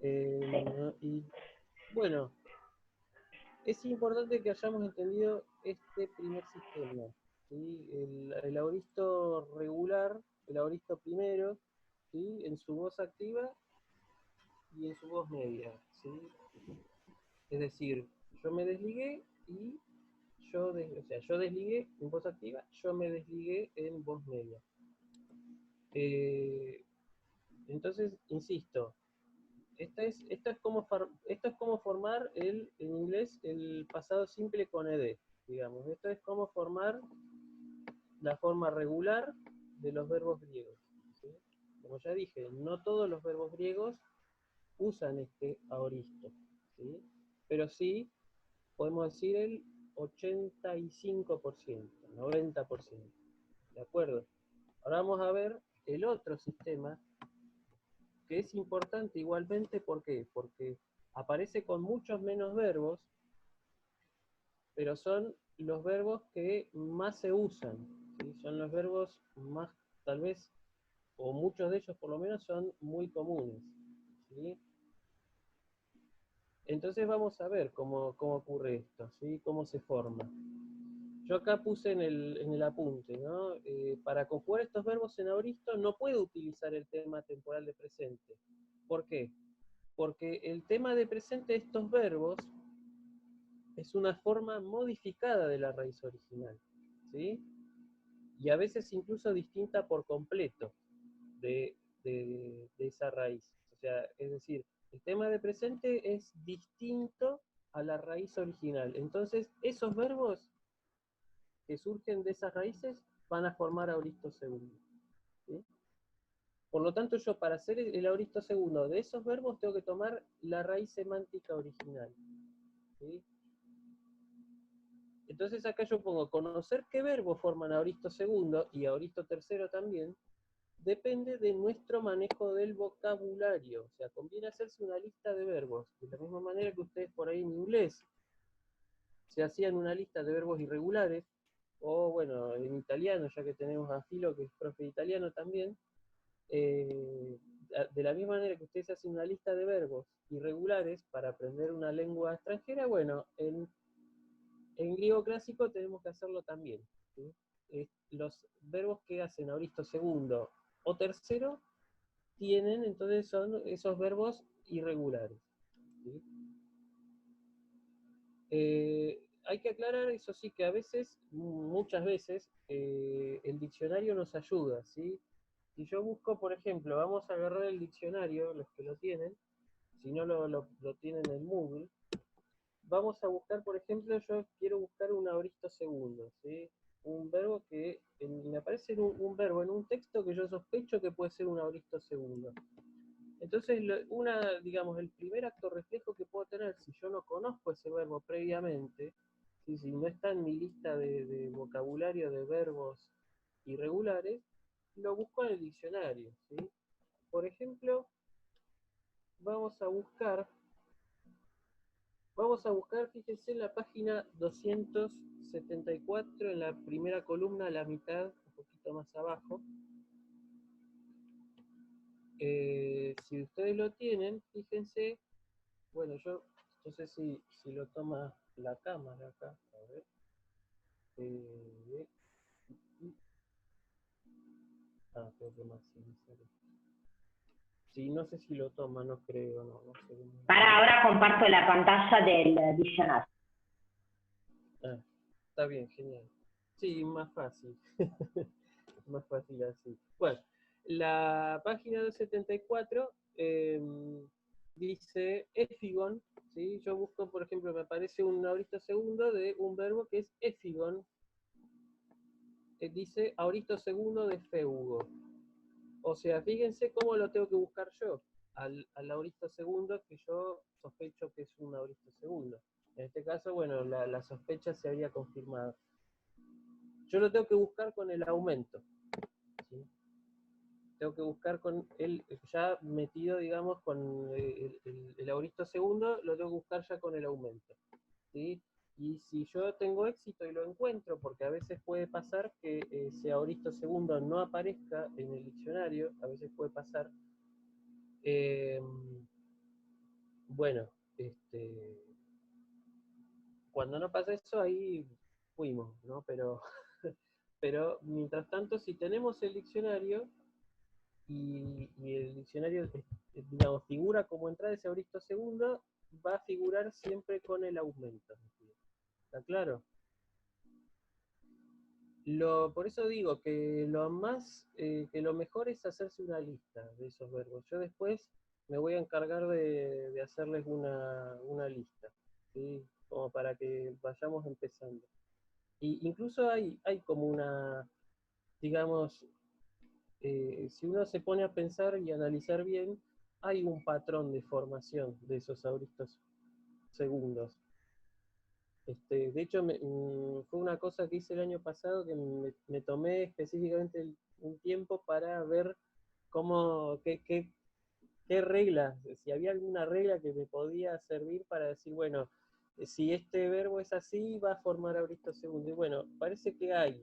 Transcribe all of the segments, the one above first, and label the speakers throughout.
Speaker 1: Sí.
Speaker 2: Y bueno, es importante que hayamos entendido este primer sistema, ¿sí? El aoristo regular, el aoristo primero, ¿sí? En su voz activa y en su voz media, ¿sí? Es decir, yo me desligué y yo desligué en voz activa, yo me desligué en voz media. Eh, entonces, insisto, esto es como formar en inglés el pasado simple con ed, digamos. Esto es como formar la forma regular de los verbos griegos, ¿sí? Como ya dije, no todos los verbos griegos usan este aoristo, ¿sí? Pero sí podemos decir el 85%, 90%. ¿De acuerdo? Ahora vamos a ver el otro sistema que es importante igualmente. ¿Por qué? Porque aparece con muchos menos verbos, pero son los verbos que más se usan, ¿sí? Son los verbos más, tal vez, o muchos de ellos por lo menos, son muy comunes, ¿sí? Entonces vamos a ver cómo ocurre esto, ¿sí? Cómo se forma. Yo acá puse en el apunte, ¿no? Para conjugar estos verbos en aoristo no puedo utilizar el tema temporal de presente. ¿Por qué? Porque el tema de presente de estos verbos es una forma modificada de la raíz original, ¿sí? Y a veces incluso distinta por completo de, de esa raíz. O sea, es decir, el tema de presente es distinto a la raíz original. Entonces, esos verbos que surgen de esas raíces van a formar aoristo segundo, ¿sí? Por lo tanto, yo para hacer el aoristo segundo de esos verbos tengo que tomar la raíz semántica original, ¿sí? Entonces acá yo pongo conocer qué verbos forman aoristo segundo y aoristo tercero también, depende de nuestro manejo del vocabulario. O sea, conviene hacerse una lista de verbos, de la misma manera que ustedes por ahí en inglés se hacían una lista de verbos irregulares, o bueno, en italiano, ya que tenemos a Filo, que es profe de italiano también, eh, de la misma manera que ustedes hacen una lista de verbos irregulares para aprender una lengua extranjera, bueno, en griego clásico tenemos que hacerlo también, ¿sí? Los verbos que hacen aoristo segundo o tercero tienen, entonces son esos verbos irregulares, ¿sí? Hay que aclarar, eso sí, que a veces, muchas veces, el diccionario nos ayuda, ¿sí? Si yo busco, por ejemplo, vamos a agarrar el diccionario, los que lo tienen, si no lo tienen en Google, vamos a buscar, por ejemplo, yo quiero buscar un aoristo segundo, ¿sí? Un verbo que, me aparece un verbo en un texto que yo sospecho que puede ser un aoristo segundo. Entonces, digamos, el primer acto reflejo que puedo tener si yo no conozco ese verbo previamente, si no está en mi lista de vocabulario de verbos irregulares, lo busco en el diccionario, ¿sí? Por ejemplo, vamos a buscar, fíjense en la página 274, en la primera columna, a la mitad, un poquito más abajo. Si ustedes lo tienen, fíjense. Bueno, yo no sé si lo toma la cámara acá. A ver. Eh, Creo que maximizar. Sí, no sé si lo toma, no creo, no sé.
Speaker 1: Para ahora comparto la pantalla del diccionario.
Speaker 2: Ah, está bien, genial. Sí, más fácil. Más fácil así. Bueno, la página 274 dice efigon, ¿sí? Yo busco, por ejemplo, me aparece un aoristo segundo de un verbo que es efigon, dice aoristo segundo de feugo. O sea, fíjense cómo lo tengo que buscar yo, al auristo segundo, que yo sospecho que es un auristo segundo. En este caso, bueno, la sospecha se había confirmado. Yo lo tengo que buscar con el aumento, ¿sí? Tengo que buscar con el, ya metido, digamos, con el auristo segundo, lo tengo que buscar ya con el aumento, ¿sí? Y si yo tengo éxito y lo encuentro, porque a veces puede pasar que ese auristo segundo no aparezca en el diccionario, a veces puede pasar, eh, bueno, cuando no pasa eso, ahí fuimos, ¿no? Pero mientras tanto, si tenemos el diccionario y el diccionario, digamos, figura como entrada ese auristo segundo, va a figurar siempre con el aumento. ¿Está claro? Por eso digo que que lo mejor es hacerse una lista de esos verbos. Yo después me voy a encargar de hacerles una lista, ¿sí? Como para que vayamos empezando. Y incluso hay como digamos, si uno se pone a pensar y analizar bien, hay un patrón de formación de esos auristos segundos. De hecho, fue una cosa que hice el año pasado que me tomé específicamente un tiempo para ver qué reglas, si había alguna regla que me podía servir para decir, bueno, si este verbo es así, va a formar auristo segundo. Y bueno, parece que hay.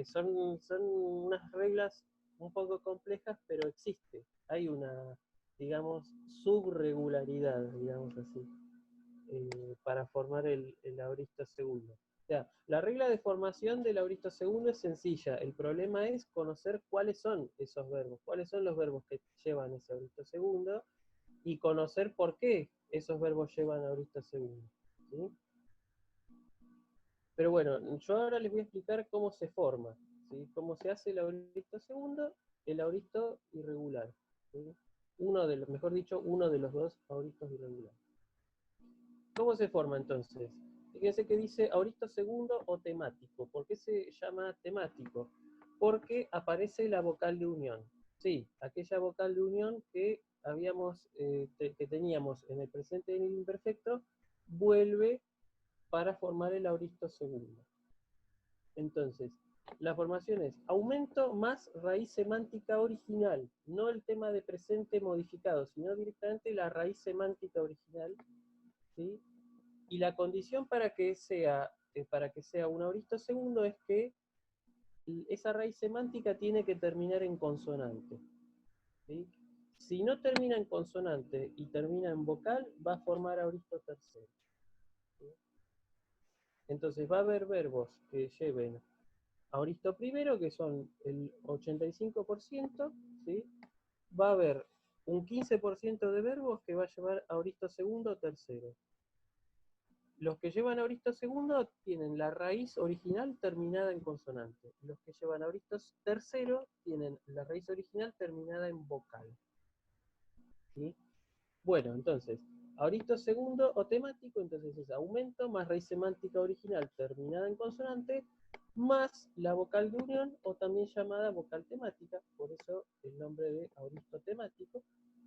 Speaker 2: Son unas reglas un poco complejas, pero existe. Hay una, digamos, subregularidad, digamos así, para formar el auristo segundo. O sea, la regla de formación del auristo segundo es sencilla. El problema es conocer cuáles son esos verbos, cuáles son los verbos que llevan ese auristo segundo y conocer por qué esos verbos llevan auristo segundo. ¿Sí? Pero bueno, yo ahora les voy a explicar cómo se forma, ¿sí? Cómo se hace el auristo segundo, el auristo irregular. ¿Sí? Mejor dicho, uno de los dos auristos irregulares. ¿Cómo se forma entonces? Fíjense que dice auristo segundo o temático. ¿Por qué se llama temático? Porque aparece la vocal de unión. Sí, aquella vocal de unión que que teníamos en el presente y en el imperfecto, vuelve para formar el auristo segundo. Entonces, la formación es aumento más raíz semántica original, no el tema de presente modificado, sino directamente la raíz semántica original, ¿sí? Y la condición para que sea un auristo segundo es que esa raíz semántica tiene que terminar en consonante, ¿sí? Si no termina en consonante y termina en vocal, va a formar auristo tercero, ¿sí? Entonces va a haber verbos que lleven auristo primero, que son el 85%, ¿sí? Va a haber un 15% de verbos que va a llevar auristo segundo o tercero. Los que llevan auristo segundo tienen la raíz original terminada en consonante. Los que llevan auristo tercero tienen la raíz original terminada en vocal. ¿Sí? Bueno, entonces, auristo segundo o temático, entonces es aumento más raíz semántica original terminada en consonante, más la vocal de unión, o también llamada vocal temática, por eso el nombre de auristo temático,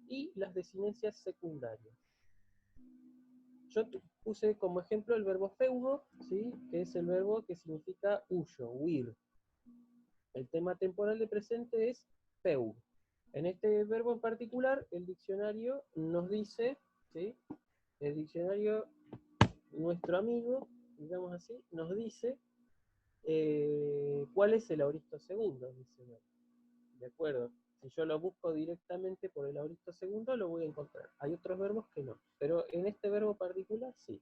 Speaker 2: y las desinencias secundarias. Yo puse como ejemplo el verbo feudo, ¿sí? Que es el verbo que significa huyo, huir. El tema temporal de presente es feu. En este verbo en particular, el diccionario nos dice, ¿sí? El diccionario, nuestro amigo, digamos así, nos dice cuál es el auristo segundo. Dice, de acuerdo, si yo lo busco directamente por el auristo segundo, lo voy a encontrar. Hay otros verbos que no, pero en este verbo particular sí.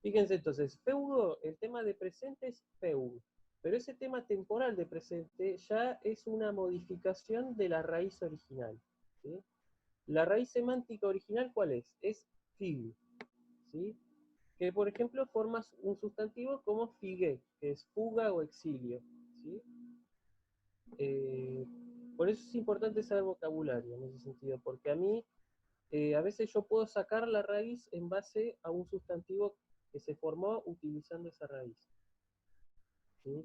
Speaker 2: Fíjense entonces, feudo, el tema de presente es feudo, pero ese tema temporal de presente ya es una modificación de la raíz original, ¿sí? La raíz semántica original, ¿cuál es? Es fig, ¿sí? Que por ejemplo forma un sustantivo como figue, que es fuga o exilio, ¿sí? Por eso es importante saber vocabulario en ese sentido, porque a veces yo puedo sacar la raíz en base a un sustantivo que se formó utilizando esa raíz, ¿sí?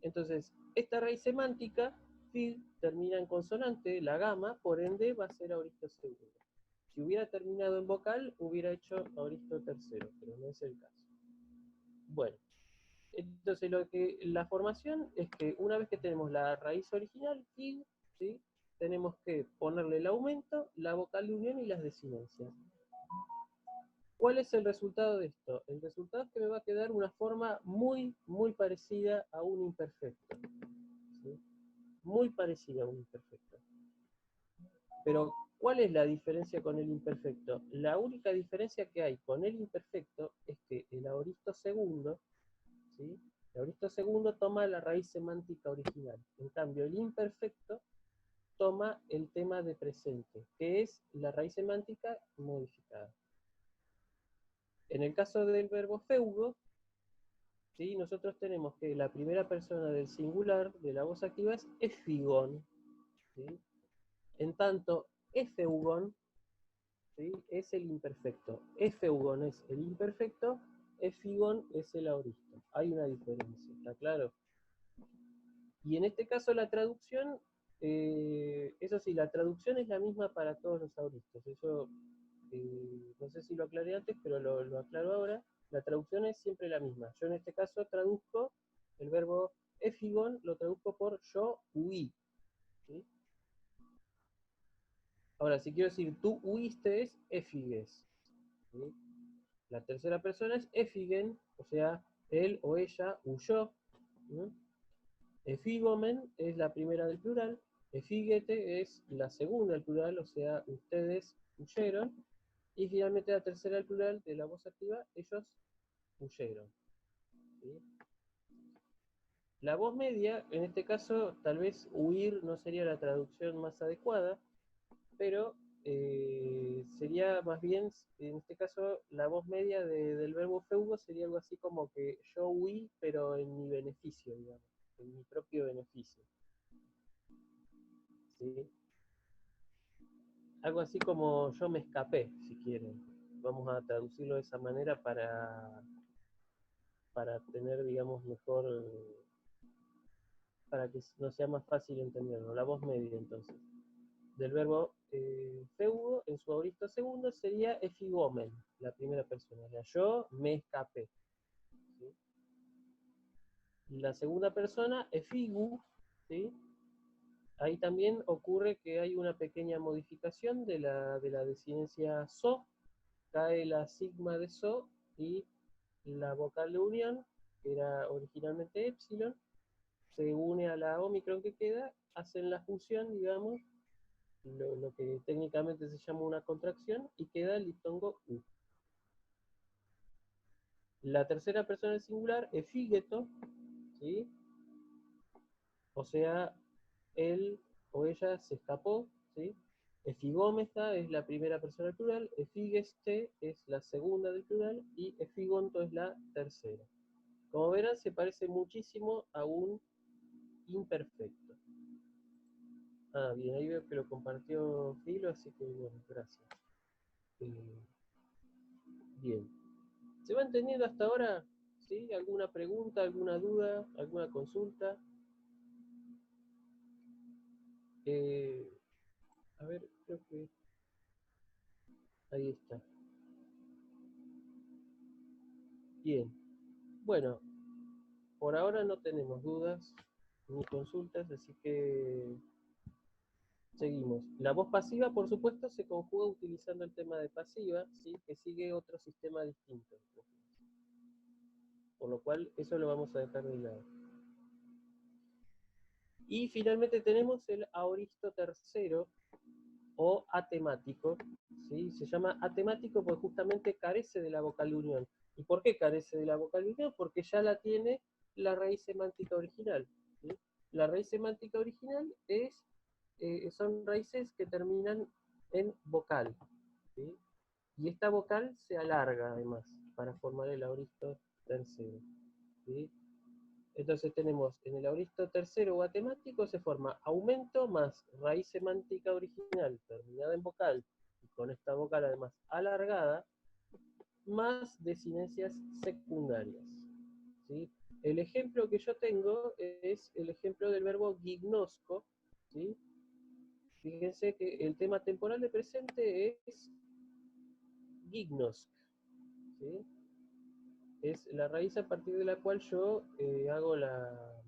Speaker 2: Entonces, esta raíz semántica, fig, termina en consonante, la gama, por ende va a ser auristo segundo. Si hubiera terminado en vocal, hubiera hecho auristo tercero, pero no es el caso. Bueno, entonces la formación es que una vez que tenemos la raíz original, fig, ¿sí? Tenemos que ponerle el aumento, la vocal de unión y las desinencias. ¿Cuál es el resultado de esto? El resultado es que me va a quedar una forma muy, muy parecida a un imperfecto, ¿sí? Muy parecida a un imperfecto. Pero ¿Cuál es la diferencia con el imperfecto? La única diferencia que hay con el imperfecto es que el aoristo segundo, ¿sí? El aoristo segundo toma la raíz semántica original. En cambio, el imperfecto toma el tema de presente, que es la raíz semántica modificada. En el caso del verbo feudo, ¿sí? Nosotros tenemos que la primera persona del singular de la voz activa es efigón, ¿sí? En tanto, efeugon, ¿sí? Es el imperfecto. Efeugon es el imperfecto, efigon es el aoristo. Hay una diferencia, ¿está claro? Y en este caso la traducción, eso sí, la traducción es la misma para todos los auristos. Eso no sé si lo aclaré antes, pero lo aclaro ahora. La traducción es siempre la misma. Yo en este caso traduzco el verbo efigon, lo traduzco por yo huí, ¿sí? Ahora, si quiero decir tú huiste, es efigues, ¿sí? La tercera persona es efigen, o sea, él o ella huyó, ¿no? Efigomen es la primera del plural, efíguete es la segunda del plural, o sea, ustedes huyeron, y finalmente la tercera del plural de la voz activa, ellos huyeron, ¿sí? La voz media, en este caso, tal vez huir no sería la traducción más adecuada, pero sería más bien, en este caso, la voz media del verbo feudo sería algo así como que yo huí, pero en mi beneficio, digamos, en mi propio beneficio, ¿sí? Algo así como yo me escapé, si quieren. Vamos a traducirlo de esa manera para tener, digamos, mejor, para que no sea más fácil entenderlo. La voz media, entonces, del verbo feudo en su auristo segundo sería efigomen, la primera persona. O sea, yo me escapé, ¿sí? La segunda persona, efigu, ¿sí? Ahí también ocurre que hay una pequeña modificación de la desinencia so, cae la sigma de so y la vocal de unión, que era originalmente epsilon, se une a la omicron que queda, hacen la fusión, digamos, lo que técnicamente se llama una contracción, y queda el diptongo u. La tercera persona del singular, efígeto, ¿sí? O sea, él o ella se escapó, ¿sí? Efigómesta es la primera persona del plural, efígeste es la segunda del plural y efigonto es la tercera. Como verán, se parece muchísimo a un imperfecto. Ah, bien, ahí veo que lo compartió Filo, así que bueno, gracias. Eh, bien. ¿Se va entendiendo hasta ahora? ¿Sí? ¿Alguna pregunta, alguna duda, alguna consulta? Eh, a ver, creo que ahí está. Bien. Bueno, por ahora no tenemos dudas ni consultas, así que seguimos. La voz pasiva, por supuesto, se conjuga utilizando el tema de pasiva, ¿sí? Que sigue otro sistema distinto. Por lo cual, eso lo vamos a dejar de lado. Y finalmente tenemos el aoristo tercero, o atemático, ¿sí? Se llama atemático porque justamente carece de la vocal de unión. ¿Y por qué carece de la vocal de unión? Porque ya la tiene la raíz semántica original, ¿sí? La raíz semántica original son raíces que terminan en vocal, ¿sí? Y esta vocal se alarga además para formar el aoristo tercero, ¿sí? Entonces tenemos en el auristo tercero o atemático se forma aumento más raíz semántica original terminada en vocal y con esta vocal además alargada más desinencias secundarias, ¿sí? El ejemplo que yo tengo es el ejemplo del verbo gignosco, ¿sí? Fíjense que el tema temporal de presente es gignosk, ¿sí? Es la raíz a partir de la cual yo hago la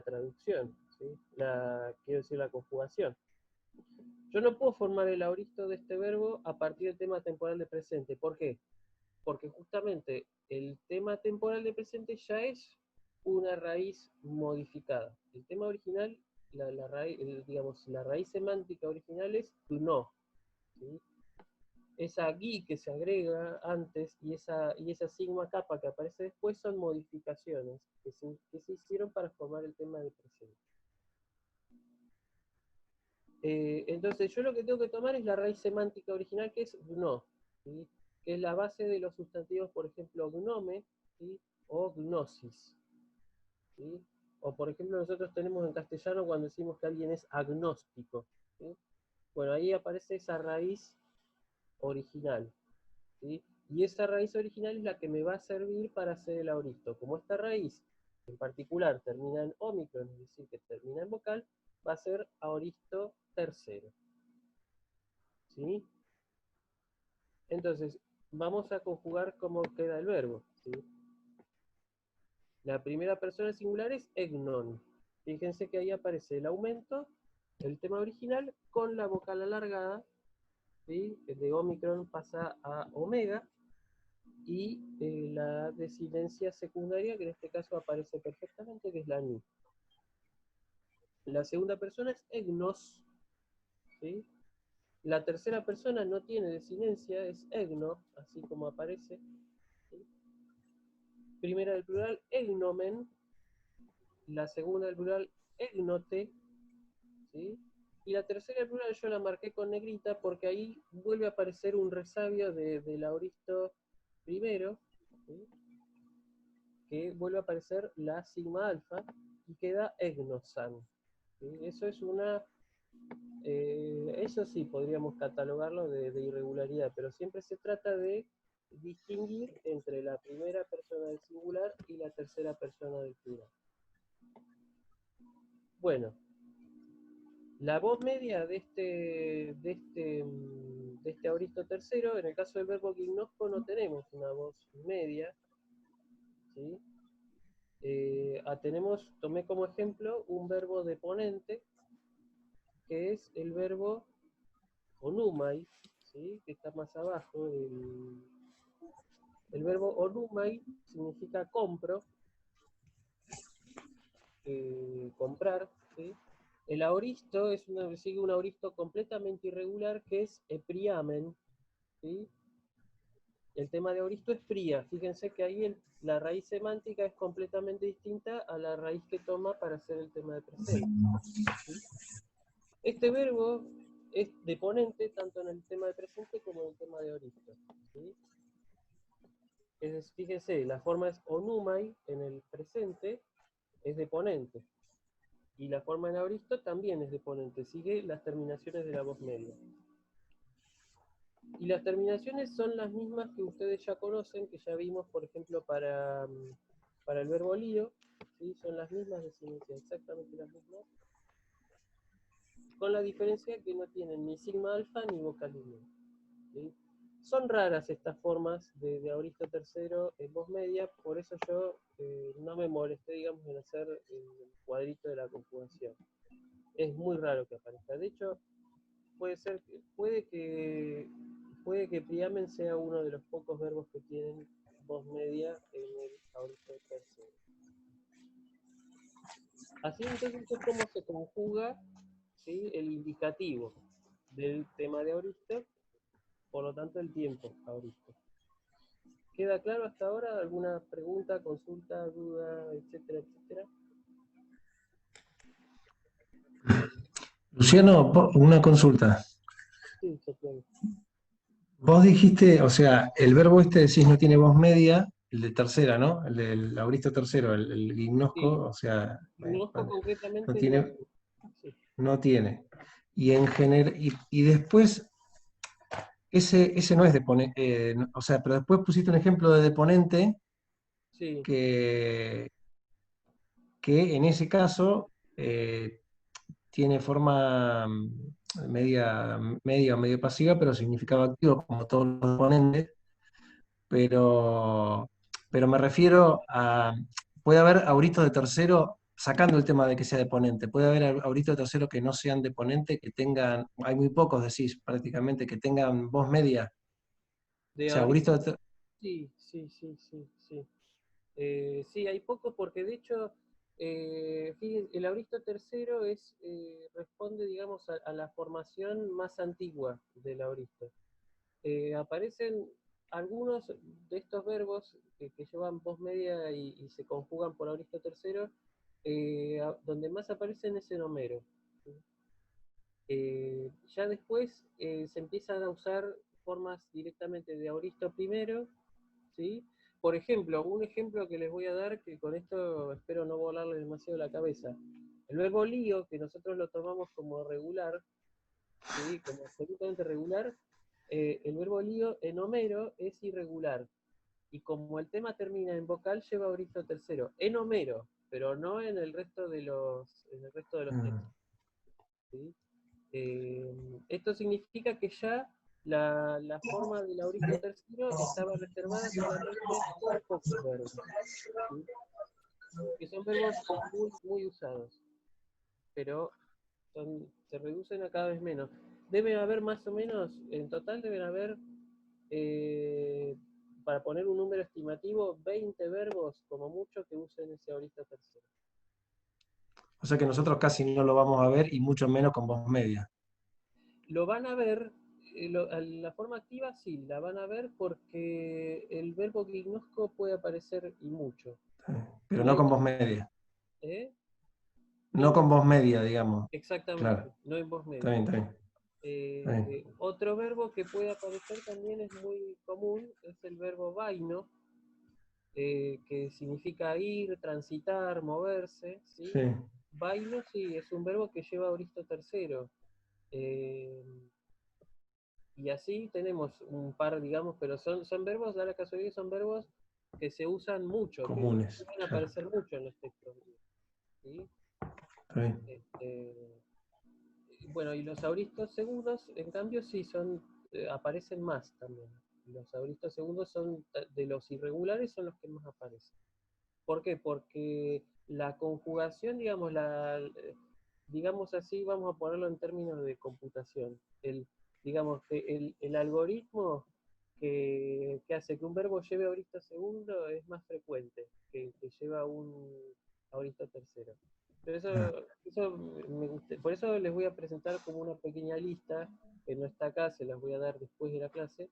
Speaker 2: traducción, ¿sí? Quiero decir la conjugación. Yo no puedo formar el aoristo de este verbo a partir del tema temporal de presente. ¿Por qué? Porque justamente el tema temporal de presente ya es una raíz modificada. El tema original la raíz, digamos, la raíz semántica original es gno, ¿sí? Esa gui que se agrega antes y esa sigma capa que aparece después son modificaciones que se hicieron para formar el tema de presente. Entonces yo lo que tengo que tomar es la raíz semántica original, que es gno, ¿sí? Que es la base de los sustantivos, por ejemplo, gnome, ¿sí? O gnosis, ¿sí? O por ejemplo nosotros tenemos en castellano cuando decimos que alguien es agnóstico, ¿sí? Bueno, ahí aparece esa raíz original, ¿sí? Y esa raíz original es la que me va a servir para hacer el auristo. Como esta raíz en particular termina en ómicron, es decir, que termina en vocal, va a ser auristo tercero, ¿sí? Entonces, vamos a conjugar cómo queda el verbo, ¿sí? La primera persona singular es egnon. Fíjense que ahí aparece el aumento, el tema original, con la vocal alargada, ¿sí? De ómicron pasa a omega, y la desinencia secundaria, que en este caso aparece perfectamente, que es la ni. La segunda persona es egnos, ¿sí? La tercera persona no tiene desinencia, es egno, así como aparece, ¿sí? Primera del plural, egnomen. La segunda del plural, egnote, ¿sí? Y la tercera del plural yo la marqué con negrita porque ahí vuelve a aparecer un resabio del auristo primero, ¿sí? Que vuelve a aparecer la sigma alfa y queda egnosan, ¿sí? Eso es eso sí podríamos catalogarlo de irregularidad, pero siempre se trata de distinguir entre la primera persona del singular y la tercera persona del plural. Bueno, la voz media de este auristo tercero, en el caso del verbo gimnosco no tenemos una voz media, ¿sí? Tomé como ejemplo un verbo deponente, que es el verbo onumai, ¿sí? Que está más abajo. El verbo onumai significa compro, comprar, ¿sí? El auristo sigue un auristo completamente irregular que es epriamen, ¿sí? El tema de auristo es pria. Fíjense que ahí la raíz semántica es completamente distinta a la raíz que toma para hacer el tema de presente, ¿sí? Este verbo es deponente tanto en el tema de presente como en el tema de auristo, ¿sí? Fíjense, la forma es onumai en el presente, es deponente. Y la forma en auristo también es deponente, sigue las terminaciones de la voz media. Y las terminaciones son las mismas que ustedes ya conocen, que ya vimos, por ejemplo, para el verbo lío, ¿sí? Son las mismas desinencias, exactamente las mismas, con la diferencia que no tienen ni sigma alfa ni vocal lío, ¿sí? Son raras estas formas de auristo tercero en voz media, por eso yo no me molesté, digamos, en hacer el cuadrito de la conjugación. Es muy raro que aparezca. De hecho, puede que priamen sea uno de los pocos verbos que tienen voz media en el auristo tercero. Así entonces es como se conjuga, ¿sí? El indicativo del tema de auristo, por lo tanto el tiempo auristo. ¿Queda claro hasta ahora? ¿Alguna pregunta, consulta, duda, etcétera, etcétera?
Speaker 3: Luciano, una consulta.
Speaker 2: Sí, se puede.
Speaker 3: Vos dijiste, o sea, el verbo este decís no tiene voz media, el de tercera, ¿no? El del auristo tercero, el
Speaker 2: Sí,
Speaker 3: gimnosco, o sea,
Speaker 2: conozco
Speaker 3: no
Speaker 2: concretamente no.
Speaker 3: tiene,
Speaker 2: Sí.
Speaker 3: no tiene. Y en general, y después, ese no es deponente, o sea, pero después pusiste un ejemplo de deponente
Speaker 2: Sí.
Speaker 3: que, que en ese caso tiene forma media o medio pasiva, pero significaba activo como todos los deponentes. pero, pero me refiero a, puede haber auritos de tercero, sacando el tema de que sea deponente, puede haber auritos de tercero que no sean deponente, que tengan, hay muy pocos, decís, prácticamente, que tengan voz media. O
Speaker 2: De
Speaker 3: sea,
Speaker 2: auristo,
Speaker 3: auritos de
Speaker 2: sí, sí, sí, sí, sí. Sí, hay pocos porque de hecho Fíjense, el auristo tercero responde, digamos, a la formación más antigua del auristo. Aparecen algunos de estos verbos que llevan voz media y se conjugan por auristo tercero, donde más aparecen es en Homero. ¿Sí? Ya después se empiezan a usar formas directamente de auristo primero, ¿sí? Por ejemplo, un ejemplo que les voy a dar, que con esto espero no volarle demasiado la cabeza. El verbo lío, que nosotros lo tomamos como regular, ¿sí? Como absolutamente regular, el verbo lío en Homero es irregular. Y como el tema termina en vocal, lleva auristo tercero. En Homero, pero no en el resto de en el resto de los textos. ¿Sí? Esto significa que ya la forma del auristo tercero estaba reservada solamente para pocos verbos, ¿sí? Que son verbos muy, muy usados, pero se reducen a cada vez menos. Deben haber más o menos, en total deben haber, eh, para poner un número estimativo, 20 verbos como mucho que usen ese auristo tercero.
Speaker 3: O sea que nosotros casi no lo vamos a ver y mucho menos con voz media.
Speaker 2: Lo van a ver, la forma activa sí, la van a ver porque el verbo gignosco puede aparecer y mucho.
Speaker 3: Pero
Speaker 2: Y
Speaker 3: no
Speaker 2: hay,
Speaker 3: con voz media.
Speaker 2: ¿eh?
Speaker 3: No
Speaker 2: ¿Cómo?
Speaker 3: con voz media, digamos.
Speaker 2: Exactamente,
Speaker 3: Claro,
Speaker 2: no en voz
Speaker 3: está
Speaker 2: media.
Speaker 3: bien, está bien. Está bien.
Speaker 2: Otro verbo que puede aparecer también es muy común, es el verbo vaino, que significa ir, transitar, moverse, ¿sí?
Speaker 3: Sí.
Speaker 2: Vaino, sí, es un verbo que lleva auristo tercero. Eh, y así tenemos un par, digamos, pero son verbos, da la casualidad, son verbos que se usan mucho, que
Speaker 3: Comunes,
Speaker 2: suelen
Speaker 3: claro.
Speaker 2: aparecer mucho en los textos. ¿Sí?
Speaker 3: Está bien.
Speaker 2: Bueno, y los auristos segundos, en cambio, sí aparecen más también. Los auristos segundos son de los irregulares, son los que más aparecen. ¿Por qué? Porque la conjugación, digamos, digamos así, vamos a ponerlo en términos de computación. Digamos que el algoritmo que hace que un verbo lleve auristo segundo es más frecuente que lleva un auristo tercero. Pero eso me gusta, por eso les voy a presentar como una pequeña lista, que no está acá, se las voy a dar después de la clase,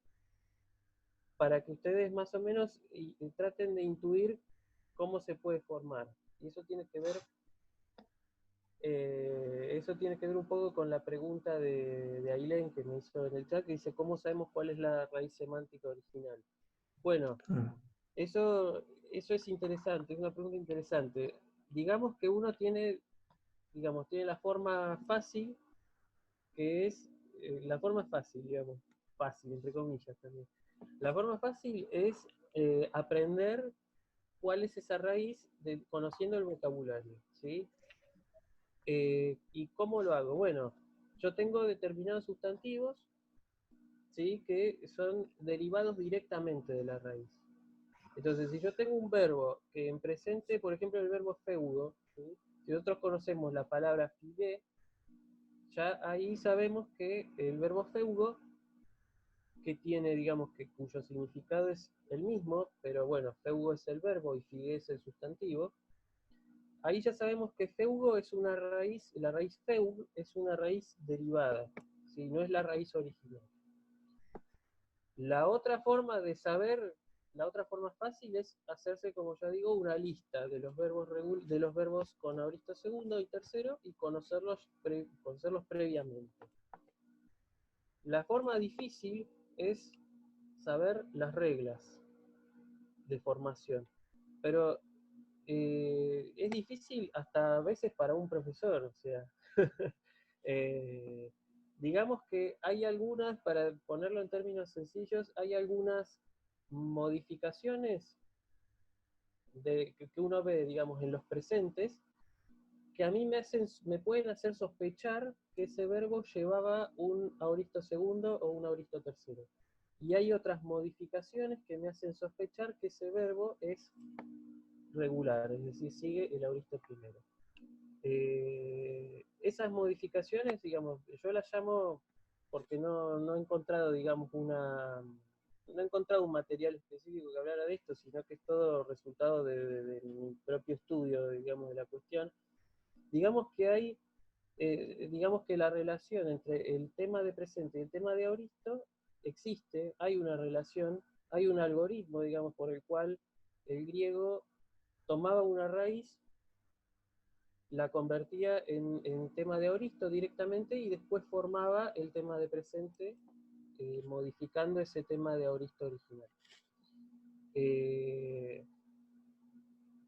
Speaker 2: para que ustedes más o menos y traten de intuir cómo se puede formar. Y eso tiene que ver un poco con la pregunta de Ailén que me hizo en el chat, que dice, ¿cómo sabemos cuál es la raíz semántica original? Bueno,
Speaker 3: Claro.
Speaker 2: eso es interesante, es una pregunta interesante. Digamos que uno tiene la forma fácil, que es la forma fácil, digamos, fácil, entre comillas también. La forma fácil es aprender cuál es esa raíz conociendo el vocabulario, ¿sí? ¿Y cómo lo hago? Bueno, yo tengo determinados sustantivos, ¿sí? Que son derivados directamente de la raíz. Entonces, si yo tengo un verbo que en presente, por ejemplo, el verbo feudo, ¿sí? Si nosotros conocemos la palabra fide, ya ahí sabemos que el verbo feudo, que tiene, digamos, que cuyo significado es el mismo, pero bueno, feudo es el verbo y fide es el sustantivo. Ahí ya sabemos que feudo es una raíz, la raíz feud es una raíz derivada, ¿sí? No es la raíz original. La otra forma de saber, la otra forma fácil es hacerse, como ya digo, una lista de los verbos con auristo segundo y tercero y conocerlos previamente. La forma difícil es saber las reglas de formación, pero es difícil hasta a veces para un profesor, o sea, eh, digamos que hay algunas, para ponerlo en términos sencillos, hay algunas modificaciones que uno ve, digamos, en los presentes, que a mí me pueden hacer sospechar que ese verbo llevaba un auristo segundo o un auristo tercero. Y hay otras modificaciones que me hacen sospechar que ese verbo es regular, es decir, sigue el auristo primero. Esas modificaciones, digamos, yo las llamo, porque no he encontrado, digamos, no he encontrado un material específico que hablara de esto, sino que es todo resultado de mi propio estudio, digamos, de la cuestión. Digamos que hay, digamos que la relación entre el tema de presente y el tema de auristo existe, hay una relación, hay un algoritmo, digamos, por el cual el griego tomaba una raíz, la convertía en tema de auristo directamente y después formaba el tema de presente modificando ese tema de auristo original.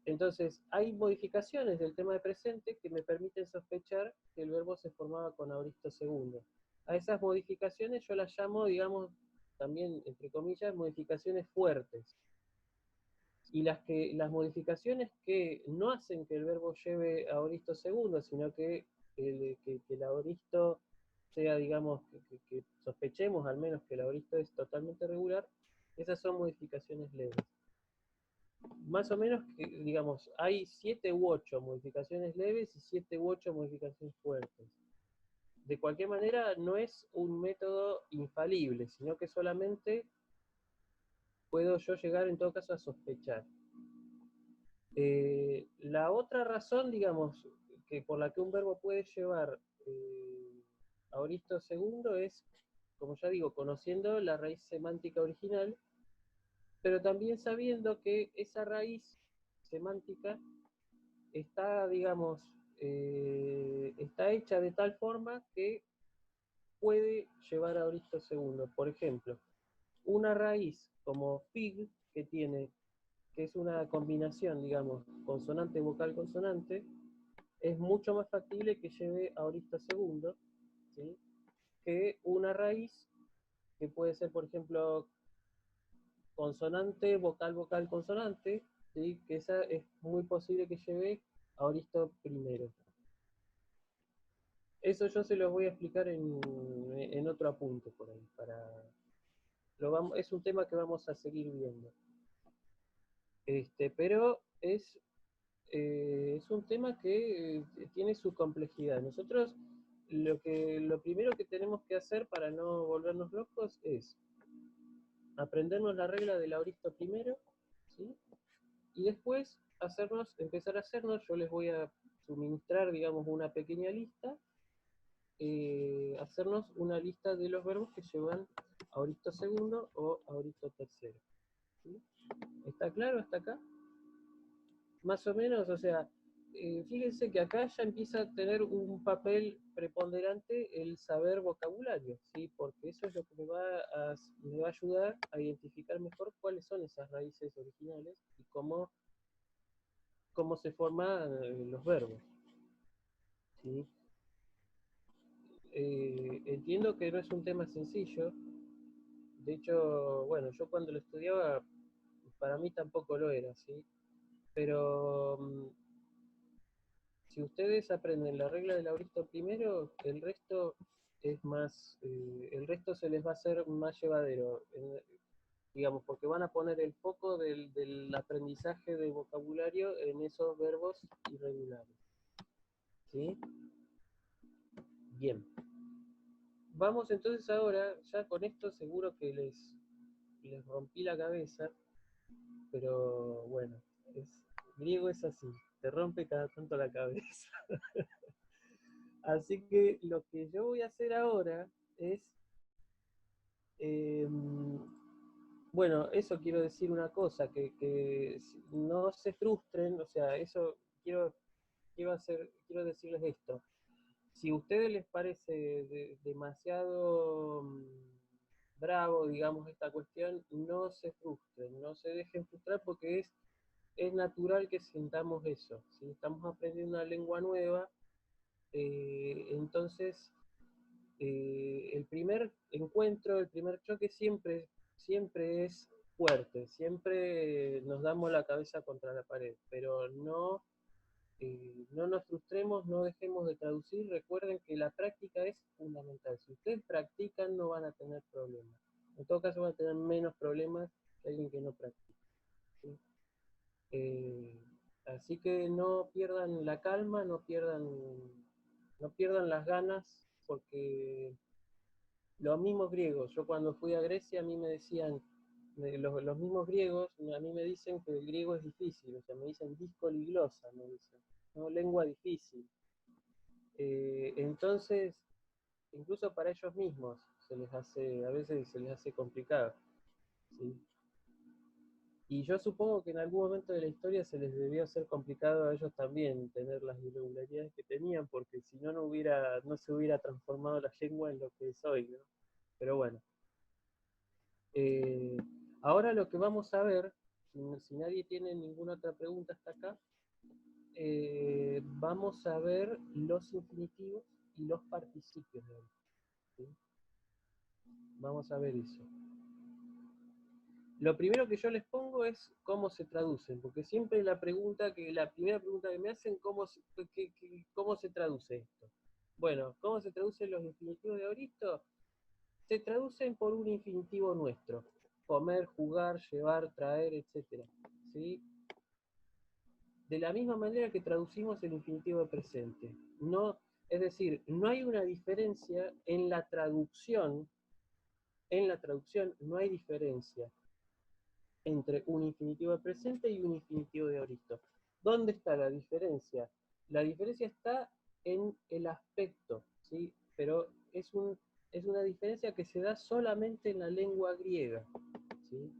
Speaker 2: Entonces, hay modificaciones del tema de presente que me permiten sospechar que el verbo se formaba con auristo segundo. A esas modificaciones yo las llamo, digamos, también, entre comillas, modificaciones fuertes. Y las modificaciones que no hacen que el verbo lleve auristo segundo, sino que el auristo sea, digamos, que sospechemos al menos que el auristo es totalmente regular, esas son modificaciones leves. Más o menos, digamos, hay 7 u 8 modificaciones leves y 7 u 8 modificaciones fuertes. De cualquier manera, no es un método infalible, sino que solamente puedo yo llegar en todo caso a sospechar. La otra razón, digamos, que por la que un verbo puede llevar auristo segundo es, como ya digo, conociendo la raíz semántica original, pero también sabiendo que esa raíz semántica está, digamos, está hecha de tal forma que puede llevar auristo segundo. Por ejemplo, una raíz como fig, que es una combinación, digamos, consonante, vocal, consonante, es mucho más factible que lleve auristo segundo, ¿sí?, que una raíz que puede ser, por ejemplo, consonante, vocal, vocal, consonante, ¿sí?, que esa es muy posible que lleve auristo primero. Eso yo se los voy a explicar en otro apunte por ahí. Es un tema que vamos a seguir viendo. Pero es un tema que tiene su complejidad. Nosotros lo primero que tenemos que hacer para no volvernos locos es aprendernos la regla del auristo primero, ¿sí?, y después empezar a hacernos, yo les voy a suministrar, digamos, una pequeña lista, hacernos una lista de los verbos que llevan auristo segundo o auristo tercero, ¿sí? ¿Está claro hasta acá? Más o menos, o sea, fíjense que acá ya empieza a tener un papel preponderante el saber vocabulario, ¿sí? Porque eso es lo que me va a ayudar a identificar mejor cuáles son esas raíces originales y cómo se forman los verbos, ¿sí? Entiendo que no es un tema sencillo. De hecho, bueno, yo cuando lo estudiaba, para mí tampoco lo era, ¿sí? Pero si ustedes aprenden la regla del auristo primero, el resto es más, el resto se les va a hacer más llevadero, digamos, porque van a poner el foco del aprendizaje de vocabulario en esos verbos irregulares, ¿sí? Bien. Vamos entonces ahora, ya con esto seguro que les rompí la cabeza, pero bueno, griego es así, te rompe cada tanto la cabeza. Así que lo que yo voy a hacer ahora es, bueno, eso quiero decir una cosa, que no se frustren, o sea, eso quiero decirles esto. Si a ustedes les parece demasiado bravo, digamos, esta cuestión, no se frustren, no se dejen frustrar porque es natural que sintamos eso. Si estamos aprendiendo una lengua nueva, entonces el primer encuentro, el primer choque siempre es fuerte, siempre nos damos la cabeza contra la pared, pero no nos frustremos, no dejemos de traducir. Recuerden que la práctica es fundamental. Si ustedes practican, no van a tener problemas. En todo caso, van a tener menos problemas que alguien que no practica, ¿sí? Así que no pierdan la calma, no pierdan las ganas, porque los mismos griegos, yo cuando fui a Grecia, a mí me decían, los mismos griegos a mí me dicen que el griego es difícil, o sea, me dicen discoliglosa, me dicen, ¿no? Lengua difícil. Entonces, incluso para ellos mismos a veces se les hace complicado, ¿sí? Y yo supongo que en algún momento de la historia se les debió hacer complicado a ellos también tener las irregularidades que tenían, porque si no, no se hubiera transformado la lengua en lo que es hoy, ¿no? Pero bueno. Ahora lo que vamos a ver, si nadie tiene ninguna otra pregunta hasta acá, vamos a ver los infinitivos y los participios de hoy, ¿sí? Vamos a ver eso. Lo primero que yo les pongo es cómo se traducen, porque siempre la primera pregunta que me hacen, ¿cómo se traduce esto? Bueno, ¿cómo se traducen los infinitivos de Aoristo? Se traducen por un infinitivo nuestro: comer, jugar, llevar, traer, etc. ¿Sí? De la misma manera que traducimos el infinitivo de presente. No, es decir, no hay una diferencia en la traducción. En la traducción no hay diferencia entre un infinitivo de presente y un infinitivo de Aoristo. ¿Dónde está la diferencia? La diferencia está en el aspecto, ¿sí? Pero es una diferencia que se da solamente en la lengua griega, ¿sí?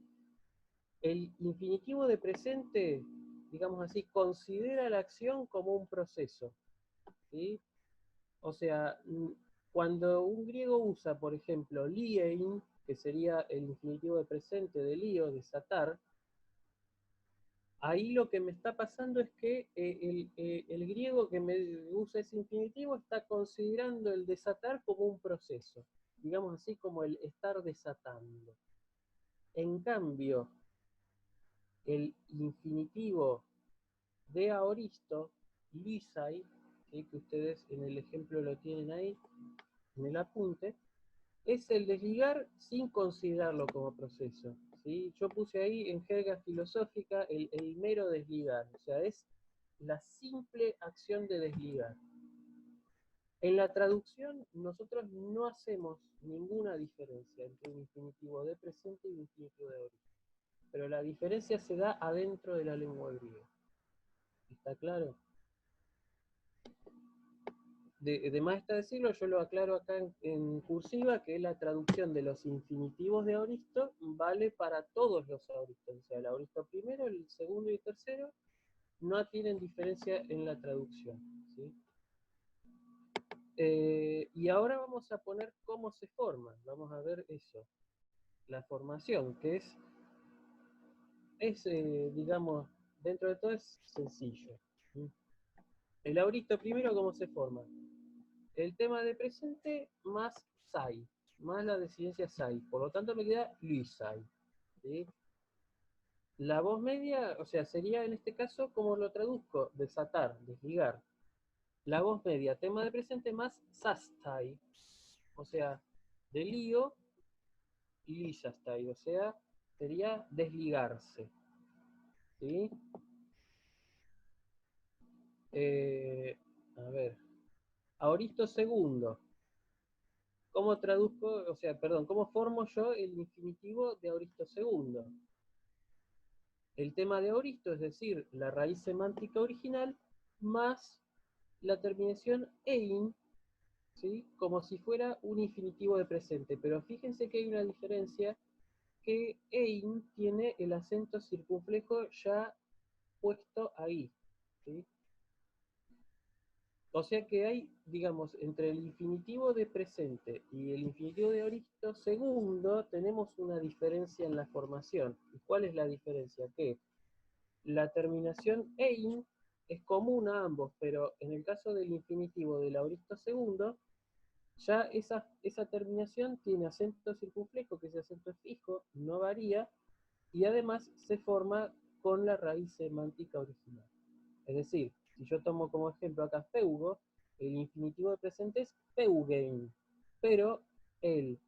Speaker 2: El infinitivo de presente, digamos así, considera la acción como un proceso, ¿sí? O sea, cuando un griego usa, por ejemplo, liein, que sería el infinitivo de presente de lío, desatar, ahí lo que me está pasando es que el griego que me usa ese infinitivo está considerando el desatar como un proceso, digamos así, como el estar desatando. En cambio, el infinitivo de aoristo, lisai, ¿sí? Que ustedes en el ejemplo lo tienen ahí, en el apunte, es el desligar sin considerarlo como proceso, ¿sí? Yo puse ahí en jerga filosófica el mero desligar, o sea, es la simple acción de desligar. En la traducción nosotros no hacemos ninguna diferencia entre un infinitivo de presente y un infinitivo de aoristo, pero la diferencia se da adentro de la lengua griega. ¿Está claro? De más está decirlo, yo lo aclaro acá en cursiva, que la traducción de los infinitivos de aoristo vale para todos los aoristos. O sea, el aoristo primero, el segundo y el tercero no tienen diferencia en la traducción, ¿sí? Y ahora vamos a poner cómo se forman. Vamos a ver eso. La formación, que digamos, dentro de todo es sencillo, ¿sí? El aoristo primero, ¿cómo se forma? El tema de presente más sai, más la desinencia sai. Por lo tanto me queda lisai, ¿sí? La voz media, o sea, sería en este caso, como lo traduzco, desatar, desligar. La voz media, tema de presente más sastai, o sea, de lío, lisastai, o sea, sería desligarse, ¿sí? A ver, aoristo segundo. ¿Cómo traduzco, o sea, perdón, cómo formo yo el infinitivo de aoristo segundo? El tema de aoristo, es decir, la raíz semántica original, más la terminación ein, ¿sí? Como si fuera un infinitivo de presente. Pero fíjense que hay una diferencia, que ein tiene el acento circunflejo ya puesto ahí, ¿sí? O sea que hay, digamos, entre el infinitivo de presente y el infinitivo de aoristo segundo, tenemos una diferencia en la formación. ¿Y cuál es la diferencia? Que la terminación ein es común a ambos, pero en el caso del infinitivo del aoristo segundo, ya esa terminación tiene acento circunflejo, que ese acento es fijo, no varía, y además se forma con la raíz semántica original. Es decir, si yo tomo como ejemplo acá feugo, el infinitivo de presente es feugein, pero el